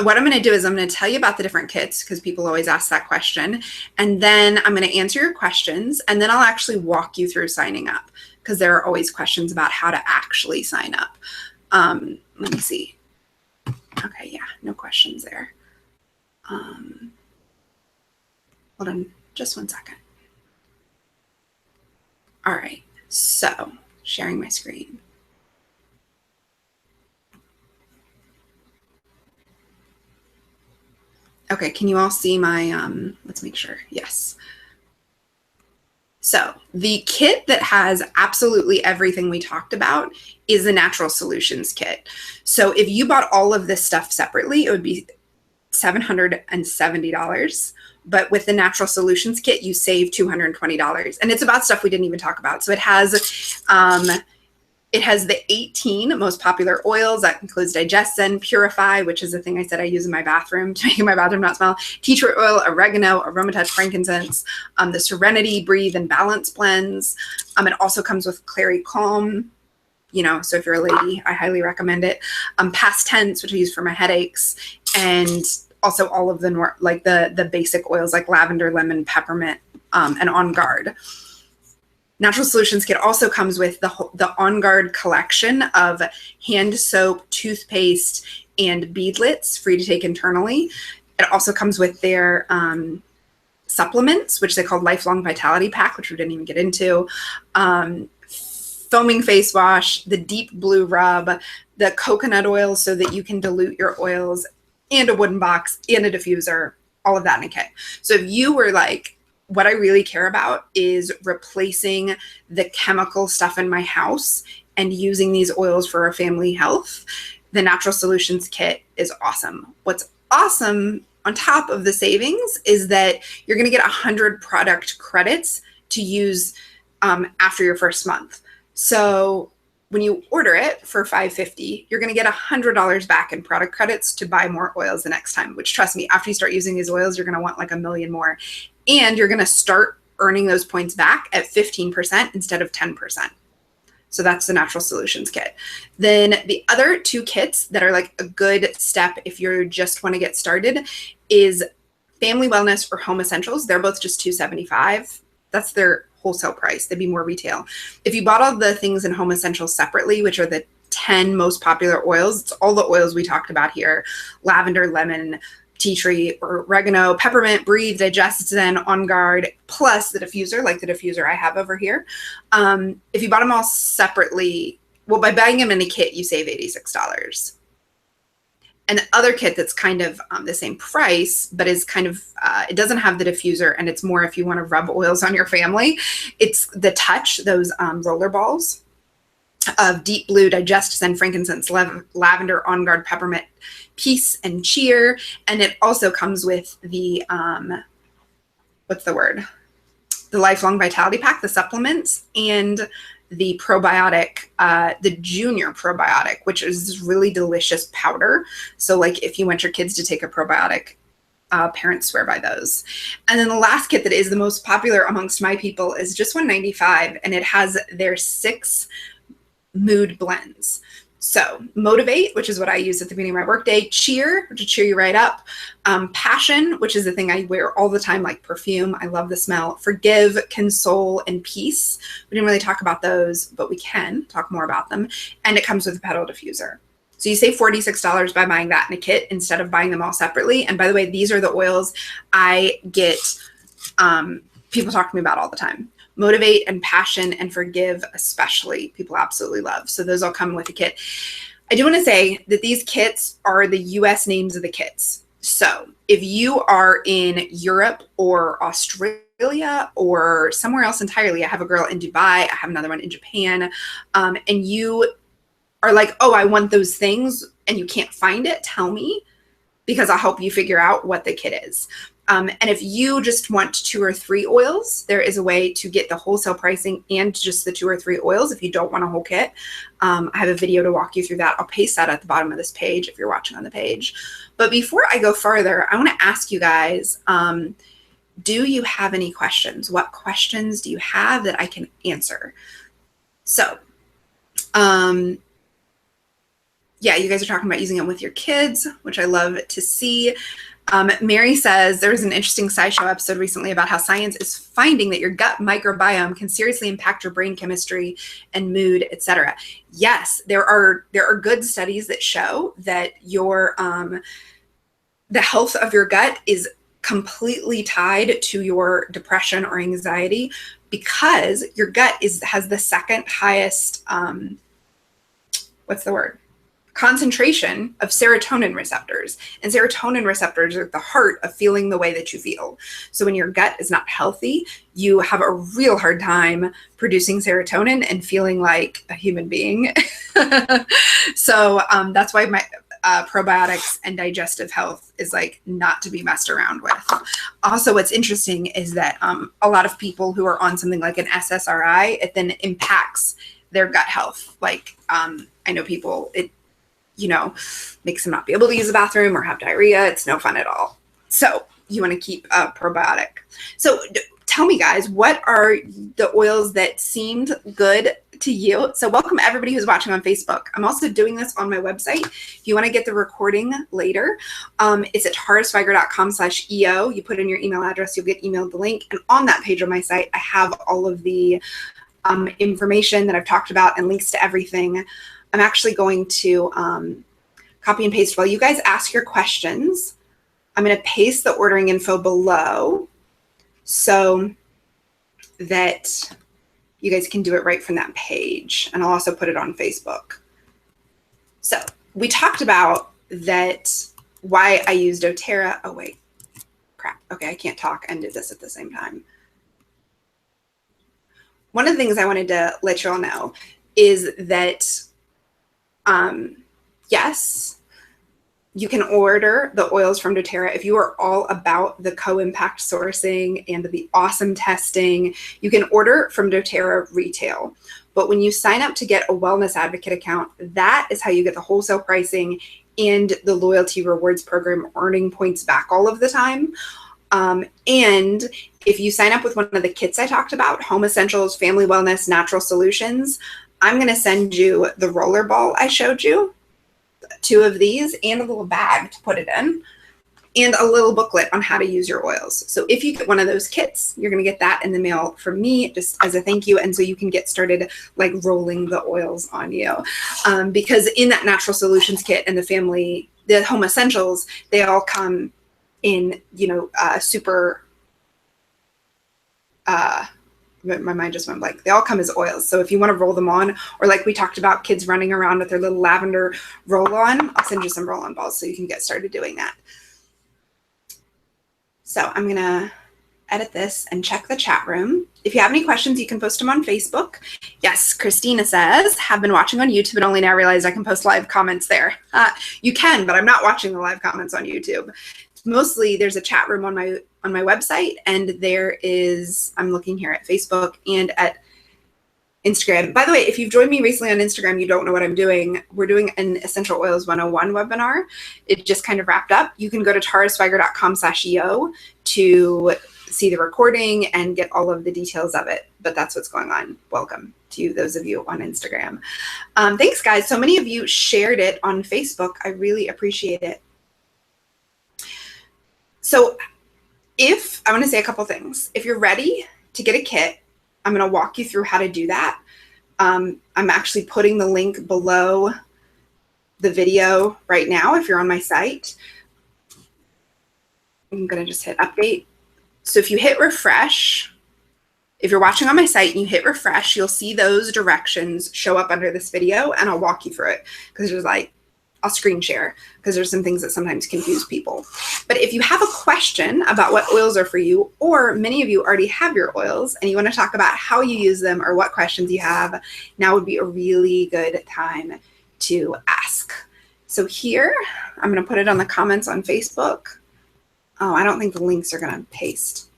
S1: what I'm going to do is I'm going to tell you about the different kits because people always ask that question. And then I'm going to answer your questions. And then I'll actually walk you through signing up because there are always questions about how to actually sign up. Let me see. Okay, yeah, no questions there. Hold on just one second. All right, so sharing my screen. Okay, can you all see my, let's make sure, yes. So the kit that has absolutely everything we talked about is the Natural Solutions kit. So if you bought all of this stuff separately, it would be $770. But with the Natural Solutions kit, you save $220. And it's about stuff we didn't even talk about. So it has the 18 most popular oils. That includes Digestin, Purify, which is the thing I said I use in my bathroom to make my bathroom not smell, tea tree oil, oregano, aromatouch, frankincense, the Serenity, Breathe, and Balance blends. It also comes with Clary Calm. You know, so if you're a lady, I highly recommend it. Past Tense, which I use for my headaches, and also all of the like the basic oils like lavender, lemon, peppermint, and On Guard. Natural Solutions kit also comes with the On Guard collection of hand soap, toothpaste, and beadlets free to take internally. It also comes with their supplements, which they call Lifelong Vitality Pack, which we didn't even get into. Foaming face wash, the deep blue rub, the coconut oil so that you can dilute your oils, and a wooden box and a diffuser, all of that in a kit. So if you were like, what I really care about is replacing the chemical stuff in my house and using these oils for our family health, the Natural Solutions kit is awesome. What's awesome on top of the savings is that you're going to get 100 product credits to use after your first month. So when you order it for $5.50, you're going to get $100 back in product credits to buy more oils the next time, which trust me, after you start using these oils, you're going to want like 1 million more. And you're going to start earning those points back at 15% instead of 10%. So that's the Natural Solutions kit. Then the other two kits that are like a good step if you just want to get started is Family Wellness or Home Essentials. They're both just $275. That's their wholesale price. They'd be more retail. If you bought all the things in Home Essentials separately, which are the 10 most popular oils, it's all the oils we talked about here: lavender, lemon, tea tree, oregano, peppermint, Breathe, Digestin, On Guard, plus the diffuser, like the diffuser I have over here. If you bought them all separately, well, by buying them in a kit, you save $86. And the other kit that's kind of the same price, but is kind of, it doesn't have the diffuser, and it's more if you want to rub oils on your family. It's the Touch, those roller balls of deep blue, Digestin, frankincense, lavender, On Guard, peppermint, peace, and cheer. And it also comes with the, what's the word? The Lifelong Vitality Pack, the supplements, and the probiotic, the junior probiotic, which is this really delicious powder. So like if you want your kids to take a probiotic, parents swear by those. And then the last kit that is the most popular amongst my people is just $195, and it has their 6 mood blends. So Motivate, which is what I use at the beginning of my workday; Cheer, which will cheer you right up; Passion, which is the thing I wear all the time, like perfume. I love the smell; Forgive, Console, and Peace. We didn't really talk about those, but we can talk more about them. And it comes with a pedal diffuser. So you save $46 by buying that in a kit instead of buying them all separately. And by the way, these are the oils I get people talk to me about all the time. Motivate and Passion and Forgive especially, people absolutely love. So those all come with a kit. I do want to say that these kits are the US names of the kits. So if you are in Europe or Australia or somewhere else entirely, I have a girl in Dubai, I have another one in Japan, and you are like, oh, I want those things, and you can't find it, tell me, because I'll help you figure out what the kit is. And if you just want 2 or 3 oils, there is a way to get the wholesale pricing and just the 2 or 3 oils if you don't want a whole kit. I have a video to walk you through that. I'll paste that at the bottom of this page if you're watching on the page. But before I go further, I want to ask you guys, do you have any questions? What questions do you have that I can answer? So yeah, you guys are talking about using it with your kids, which I love to see. Mary says there was an interesting SciShow episode recently about how science is finding that your gut microbiome can seriously impact your brain chemistry and mood, etc. Yes, there are good studies that show that your the health of your gut is completely tied to your depression or anxiety, because your gut has the second highest what's the word? Concentration of serotonin receptors. And serotonin receptors are at the heart of feeling the way that you feel. So when your gut is not healthy, you have a real hard time producing serotonin and feeling like a human being. So that's why my probiotics and digestive health is like not to be messed around with. Also, what's interesting is that a lot of people who are on something like an SSRI, it then impacts their gut health. Like I know people, it makes them not be able to use the bathroom or have diarrhea. It's no fun at all. So you want to keep a probiotic. So tell me, guys, what are the oils that seemed good to you? So welcome everybody who's watching on Facebook. I'm also doing this on my website. If you want to get the recording later, it's at taurusviger.com/EO. You put in your email address, you'll get emailed the link. And on that page of my site, I have all of the information that I've talked about and links to everything. I'm actually going to copy and paste while you guys ask your questions. I'm going to paste the ordering info below so that you guys can do it right from that page. And I'll also put it on Facebook. So we talked about that, why I use doTERRA. Oh, wait, crap. Okay, I can't talk and do this at the same time. One of the things I wanted to let you all know is that yes, you can order the oils from doTERRA. If you are all about the co-impact sourcing and the awesome testing, you can order from doTERRA retail. But when you sign up to get a Wellness Advocate account, that is how you get the wholesale pricing and the loyalty rewards program earning points back all of the time. And if you sign up with one of the kits I talked about, Home Essentials, Family Wellness, Natural Solutions, I'm going to send you the roller ball I showed you, 2 of these, and a little bag to put it in, and a little booklet on how to use your oils. So if you get one of those kits, you're going to get that in the mail from me just as a thank you. And so you can get started like rolling the oils on you. Because in that Natural Solutions kit and the Home Essentials, they all come in, super, my mind just went blank. They all come as oils. So if you want to roll them on, or like we talked about kids running around with their little lavender roll-on, I'll send you some roll-on balls so you can get started doing that. So I'm going to edit this and check the chat room. If you have any questions, you can post them on Facebook. Yes, Christina says, have been watching on YouTube and only now realized I can post live comments there. You can, but I'm not watching the live comments on YouTube. Mostly there's a chat room on my website, and there is, I'm looking here at Facebook and at Instagram. By the way, if you've joined me recently on Instagram, you don't know what I'm doing. We're doing an Essential Oils 101 webinar. It just kind of wrapped up. You can go to taurusviger.com/EO to see the recording and get all of the details of it. But that's what's going on. Welcome to those of you on Instagram. Thanks, guys. So many of you shared it on Facebook. I really appreciate it. So I want to say a couple things. If you're ready to get a kit, I'm going to walk you through how to do that. I'm actually putting the link below the video right now if you're on my site. I'm going to just hit update. So if you hit refresh, if you're watching on my site and you hit refresh, you'll see those directions show up under this video, and I'll walk you through it because there's I'll screen share because there's some things that sometimes confuse people. But if you have a question about what oils are for you, or many of you already have your oils and you want to talk about how you use them or what questions you have, now would be a really good time to ask. So here, I'm going to put it on the comments on Facebook. Oh, I don't think the links are going to paste.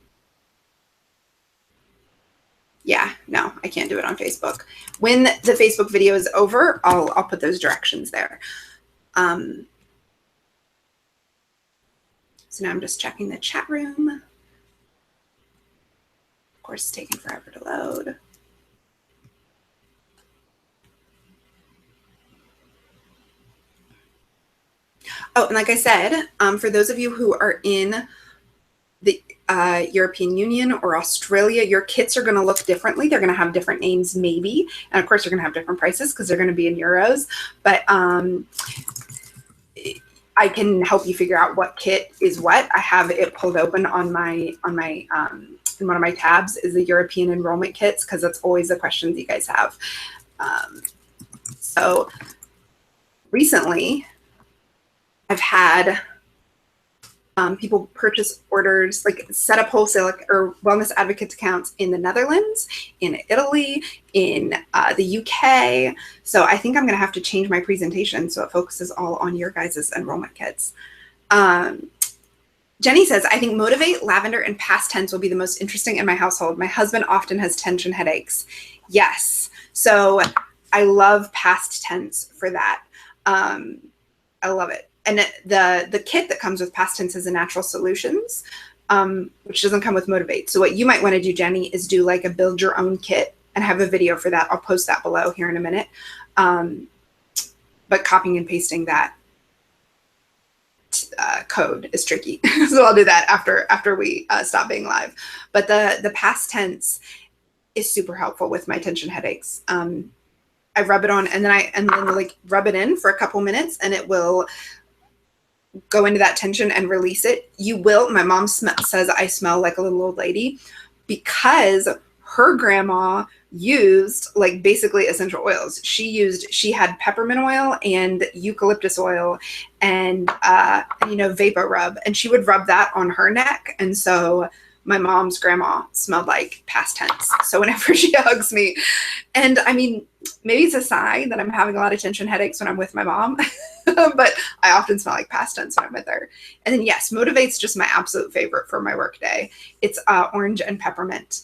S1: Yeah, no, I can't do it on Facebook. When the Facebook video is over, I'll put those directions there. So now I'm just checking the chat room. Of course, it's taking forever to load. Oh, and like I said, for those of you who are in the European Union or Australia, your kits are going to look differently. They're going to have different names, maybe. And of course, they're going to have different prices because they're going to be in euros. But I can help you figure out what kit is what. I have it pulled open on my in one of my tabs is the European enrollment kits, because that's always the questions you guys have. So recently, I've had people purchase orders, like set up wholesale or wellness advocates accounts in the Netherlands, in Italy, in the UK. So I think I'm going to have to change my presentation so it focuses all on your guys' enrollment kits. Jenny says, I think motivate, lavender, and past tense will be the most interesting in my household. My husband often has tension headaches. Yes. So I love past tense for that. I love it. And the kit that comes with past tense is a natural solutions, which doesn't come with motivate. So what you might want to do, Jenny, is do like a build your own kit and have a video for that. I'll post that below here in a minute. But copying and pasting that code is tricky. So I'll do that after we stop being live. But the past tense is super helpful with my tension headaches. I rub it on and then like rub it in for a couple minutes and it will go into that tension and release it. You will. My mom says I smell like a little old lady because her grandma used like basically essential oils. She had peppermint oil and eucalyptus oil and vapor rub, and she would rub that on her neck. And so my mom's grandma smelled like past tense. So whenever she hugs me, and I mean, maybe it's a sign that I'm having a lot of tension headaches when I'm with my mom, but I often smell like past tense when I'm with her. And then yes, Motivate's just my absolute favorite for my work day. It's orange and peppermint.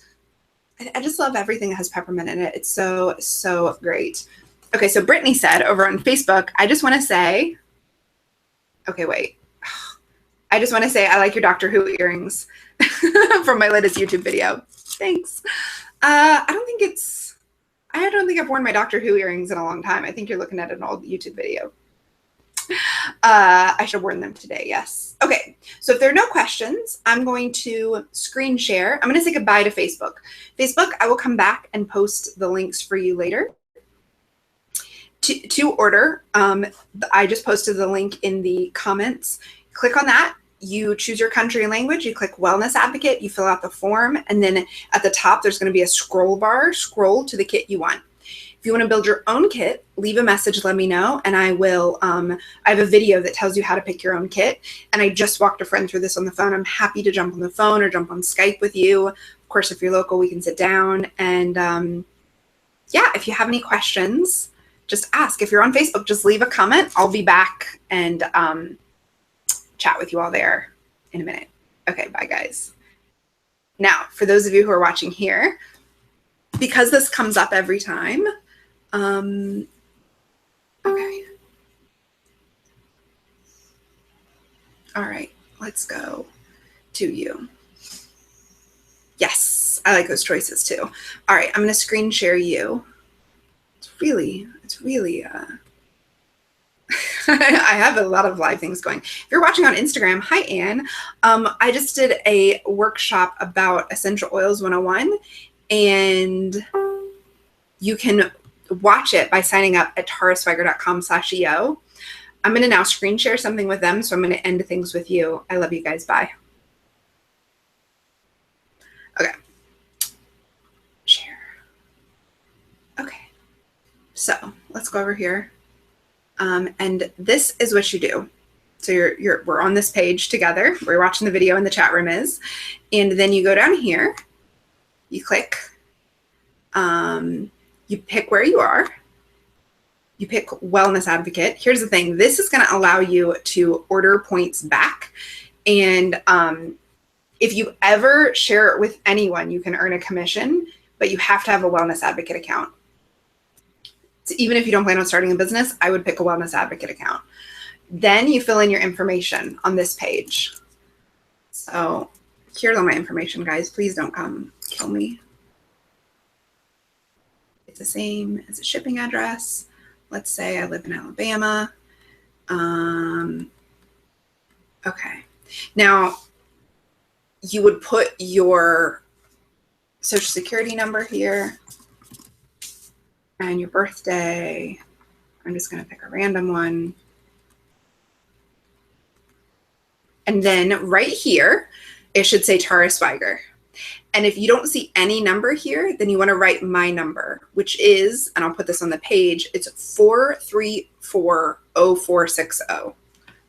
S1: I just love everything that has peppermint in it. It's so, so great. Okay, so Brittany said over on Facebook, I just want to say, okay, wait. I just want to say I like your Doctor Who earrings from my latest YouTube video. Thanks. I don't think I've worn my Doctor Who earrings in a long time. I think you're looking at an old YouTube video. I should have worn them today, yes. Okay, so if there are no questions, I'm going to screen share. I'm going to say goodbye to Facebook. Facebook, I will come back and post the links for you later. To order, I just posted the link in the comments. Click on that. You choose your country and language. You click Wellness Advocate. You fill out the form. And then at the top, there's going to be a scroll bar. Scroll to the kit you want. If you want to build your own kit, leave a message, let me know, and I will, I have a video that tells you how to pick your own kit, and I just walked a friend through this on the phone. I'm happy to jump on the phone or jump on Skype with you. Of course, if you're local, we can sit down, and yeah, if you have any questions, just ask. If you're on Facebook, just leave a comment. I'll be back and chat with you all there in a minute. Okay, bye guys. Now, for those of you who are watching here, because this comes up every time, okay. All right, let's go to you. Yes, I like those choices too. All right, I'm gonna screen share you. It's really, I have a lot of live things going. If you're watching on Instagram, hi Anne. I just did a workshop about Essential Oils 101, and you can watch it by signing up at tarasweiger.com/EO. I'm going to now screen share something with them, so I'm going to end things with you. I love you guys. Bye. Okay. Share. Okay. So let's go over here. And this is what you do. So we're on this page together. We're watching the video in the chat room is, and then you go down here, you click, you pick where you are, you pick Wellness Advocate. Here's the thing. This is going to allow you to order points back. And if you ever share it with anyone, you can earn a commission, but you have to have a Wellness Advocate account. So even if you don't plan on starting a business, I would pick a Wellness Advocate account. Then you fill in your information on this page. So here's all my information, guys. Please don't come kill me. It's the same as a shipping address. Let's say I live in Alabama. Okay. Now, you would put your social security number here and your birthday. I'm just going to pick a random one. And then right here, it should say Tara Swiger. And if you don't see any number here, then you want to write my number, which is, and I'll put this on the page, it's 4340460.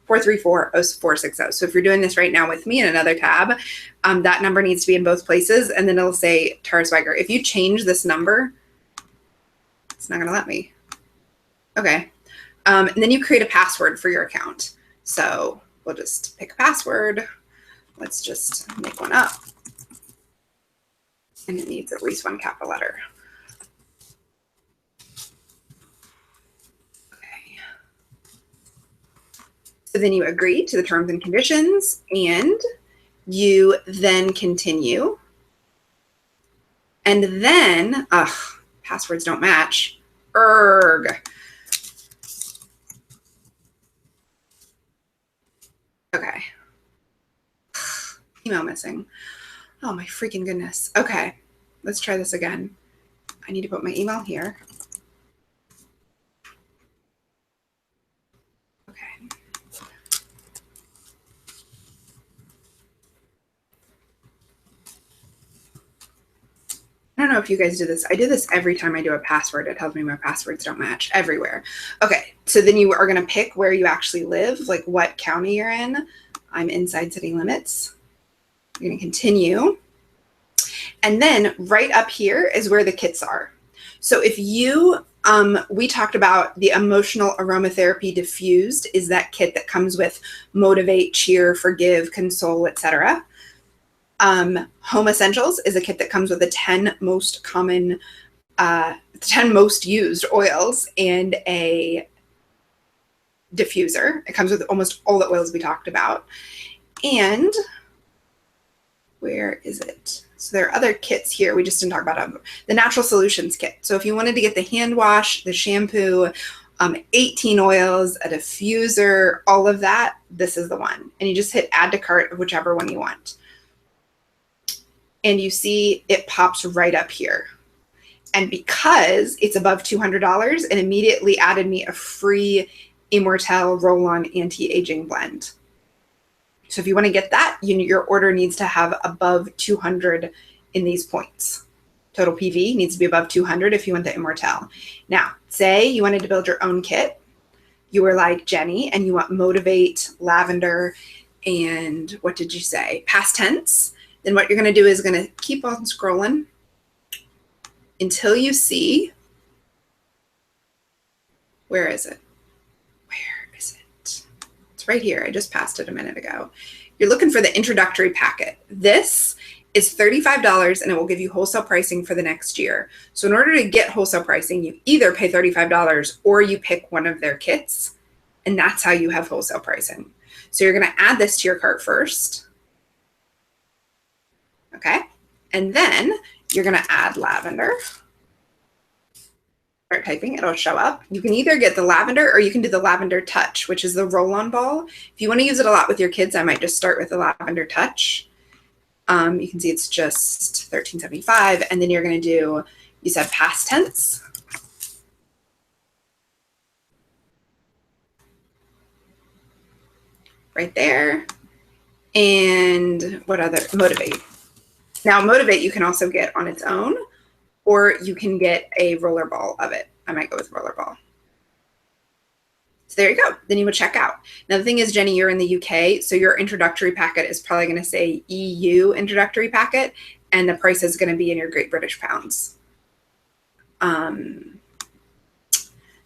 S1: 4340460. So if you're doing this right now with me in another tab, that number needs to be in both places, and then it'll say Tara Swiger. If you change this number, it's not going to let me. Okay. And then you create a password for your account. So we'll just pick a password. Let's just make one up. And it needs at least one capital letter. Okay. So then you agree to the terms and conditions, and you then continue. And then, passwords don't match. Erg. Okay. Email missing. Oh my freaking goodness. Okay, let's try this again. I need to put my email here. Okay. I don't know if you guys do this. I do this every time I do a password. It tells me my passwords don't match everywhere. Okay, so then you are going to pick where you actually live, like what county you're in. I'm inside city limits. You're going to continue. And then right up here is where the kits are. So if you, we talked about the emotional aromatherapy diffused is that kit that comes with motivate, cheer, forgive, console, etc. Home Essentials is a kit that comes with the 10 most common, 10 most used oils and a diffuser. It comes with almost all the oils we talked about. And where is it? So there are other kits here. We just didn't talk about them. The Natural Solutions kit. So if you wanted to get the hand wash, the shampoo, 18 oils, a diffuser, all of that, this is the one. And you just hit add to cart of whichever one you want. And you see it pops right up here. And because it's above $200, it immediately added me a free Immortelle Roll-On Anti-Aging Blend. So if you want to get that, your order needs to have above 200 in these points. Total PV needs to be above 200 if you want the Immortelle. Now, say you wanted to build your own kit. You were like Jenny and you want Motivate, Lavender, and what did you say? Past tense. Then what you're going to do is going to keep on scrolling until you see, where is it? It's right here. I just passed it a minute ago. You're looking for the introductory packet. This is $35 and it will give you wholesale pricing for the next year. So in order to get wholesale pricing, you either pay $35 or you pick one of their kits, and that's how you have wholesale pricing. So you're going to add this to your cart first. Okay. And then you're going to add lavender. Start typing, it'll show up. You can either get the lavender or you can do the lavender touch, which is the roll-on ball. If you want to use it a lot with your kids, I might just start with the lavender touch. You can see it's just $13.75, and then you're going to do, you said past tense. Right there. And what other? Motivate. Now, Motivate you can also get on its own, or you can get a roller ball of it. I might go with roller ball. So there you go. Then you would check out. Now the thing is, Jenny, you're in the UK, so your introductory packet is probably going to say EU introductory packet, and the price is going to be in your Great British Pounds.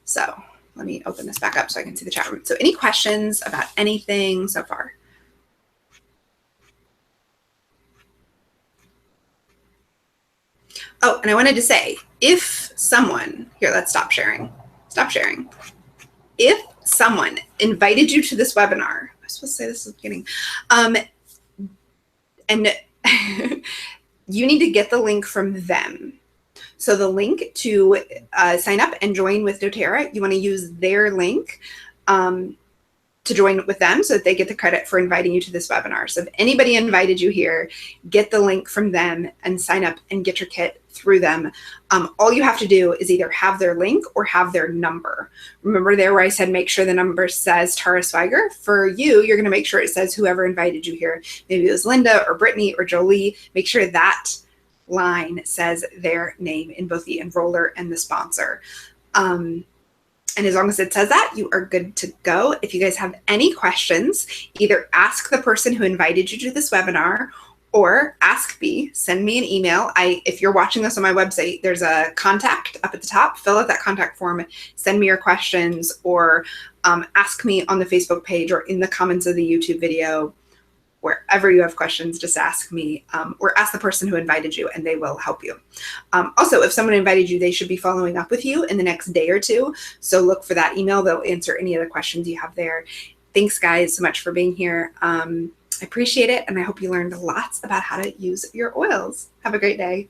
S1: So let me open this back up so I can see the chat room. So any questions about anything so far? Oh, and I wanted to say, if someone, here, let's stop sharing. Stop sharing. If someone invited you to this webinar, I was supposed to say this at the beginning, and you need to get the link from them. So the link to sign up and join with doTERRA, you want to use their link. to join with them so that they get the credit for inviting you to this webinar. So if anybody invited you here, get the link from them and sign up and get your kit through them. All you have to do is either have their link or have their number. Remember there where I said make sure the number says Tara Swiger? For you, you're going to make sure it says whoever invited you here. Maybe it was Linda or Brittany or Jolie. Make sure that line says their name in both the enroller and the sponsor. And as long as it says that, you are good to go. If you guys have any questions, either ask the person who invited you to this webinar or ask me, send me an email. If you're watching this on my website, there's a contact up at the top. Fill out that contact form, send me your questions, or ask me on the Facebook page or in the comments of the YouTube video. Wherever you have questions, just ask me or ask the person who invited you and they will help you. Also, if someone invited you, they should be following up with you in the next day or two. So look for that email. They'll answer any other questions you have there. Thanks, guys, so much for being here. I appreciate it. And I hope you learned lots about how to use your oils. Have a great day.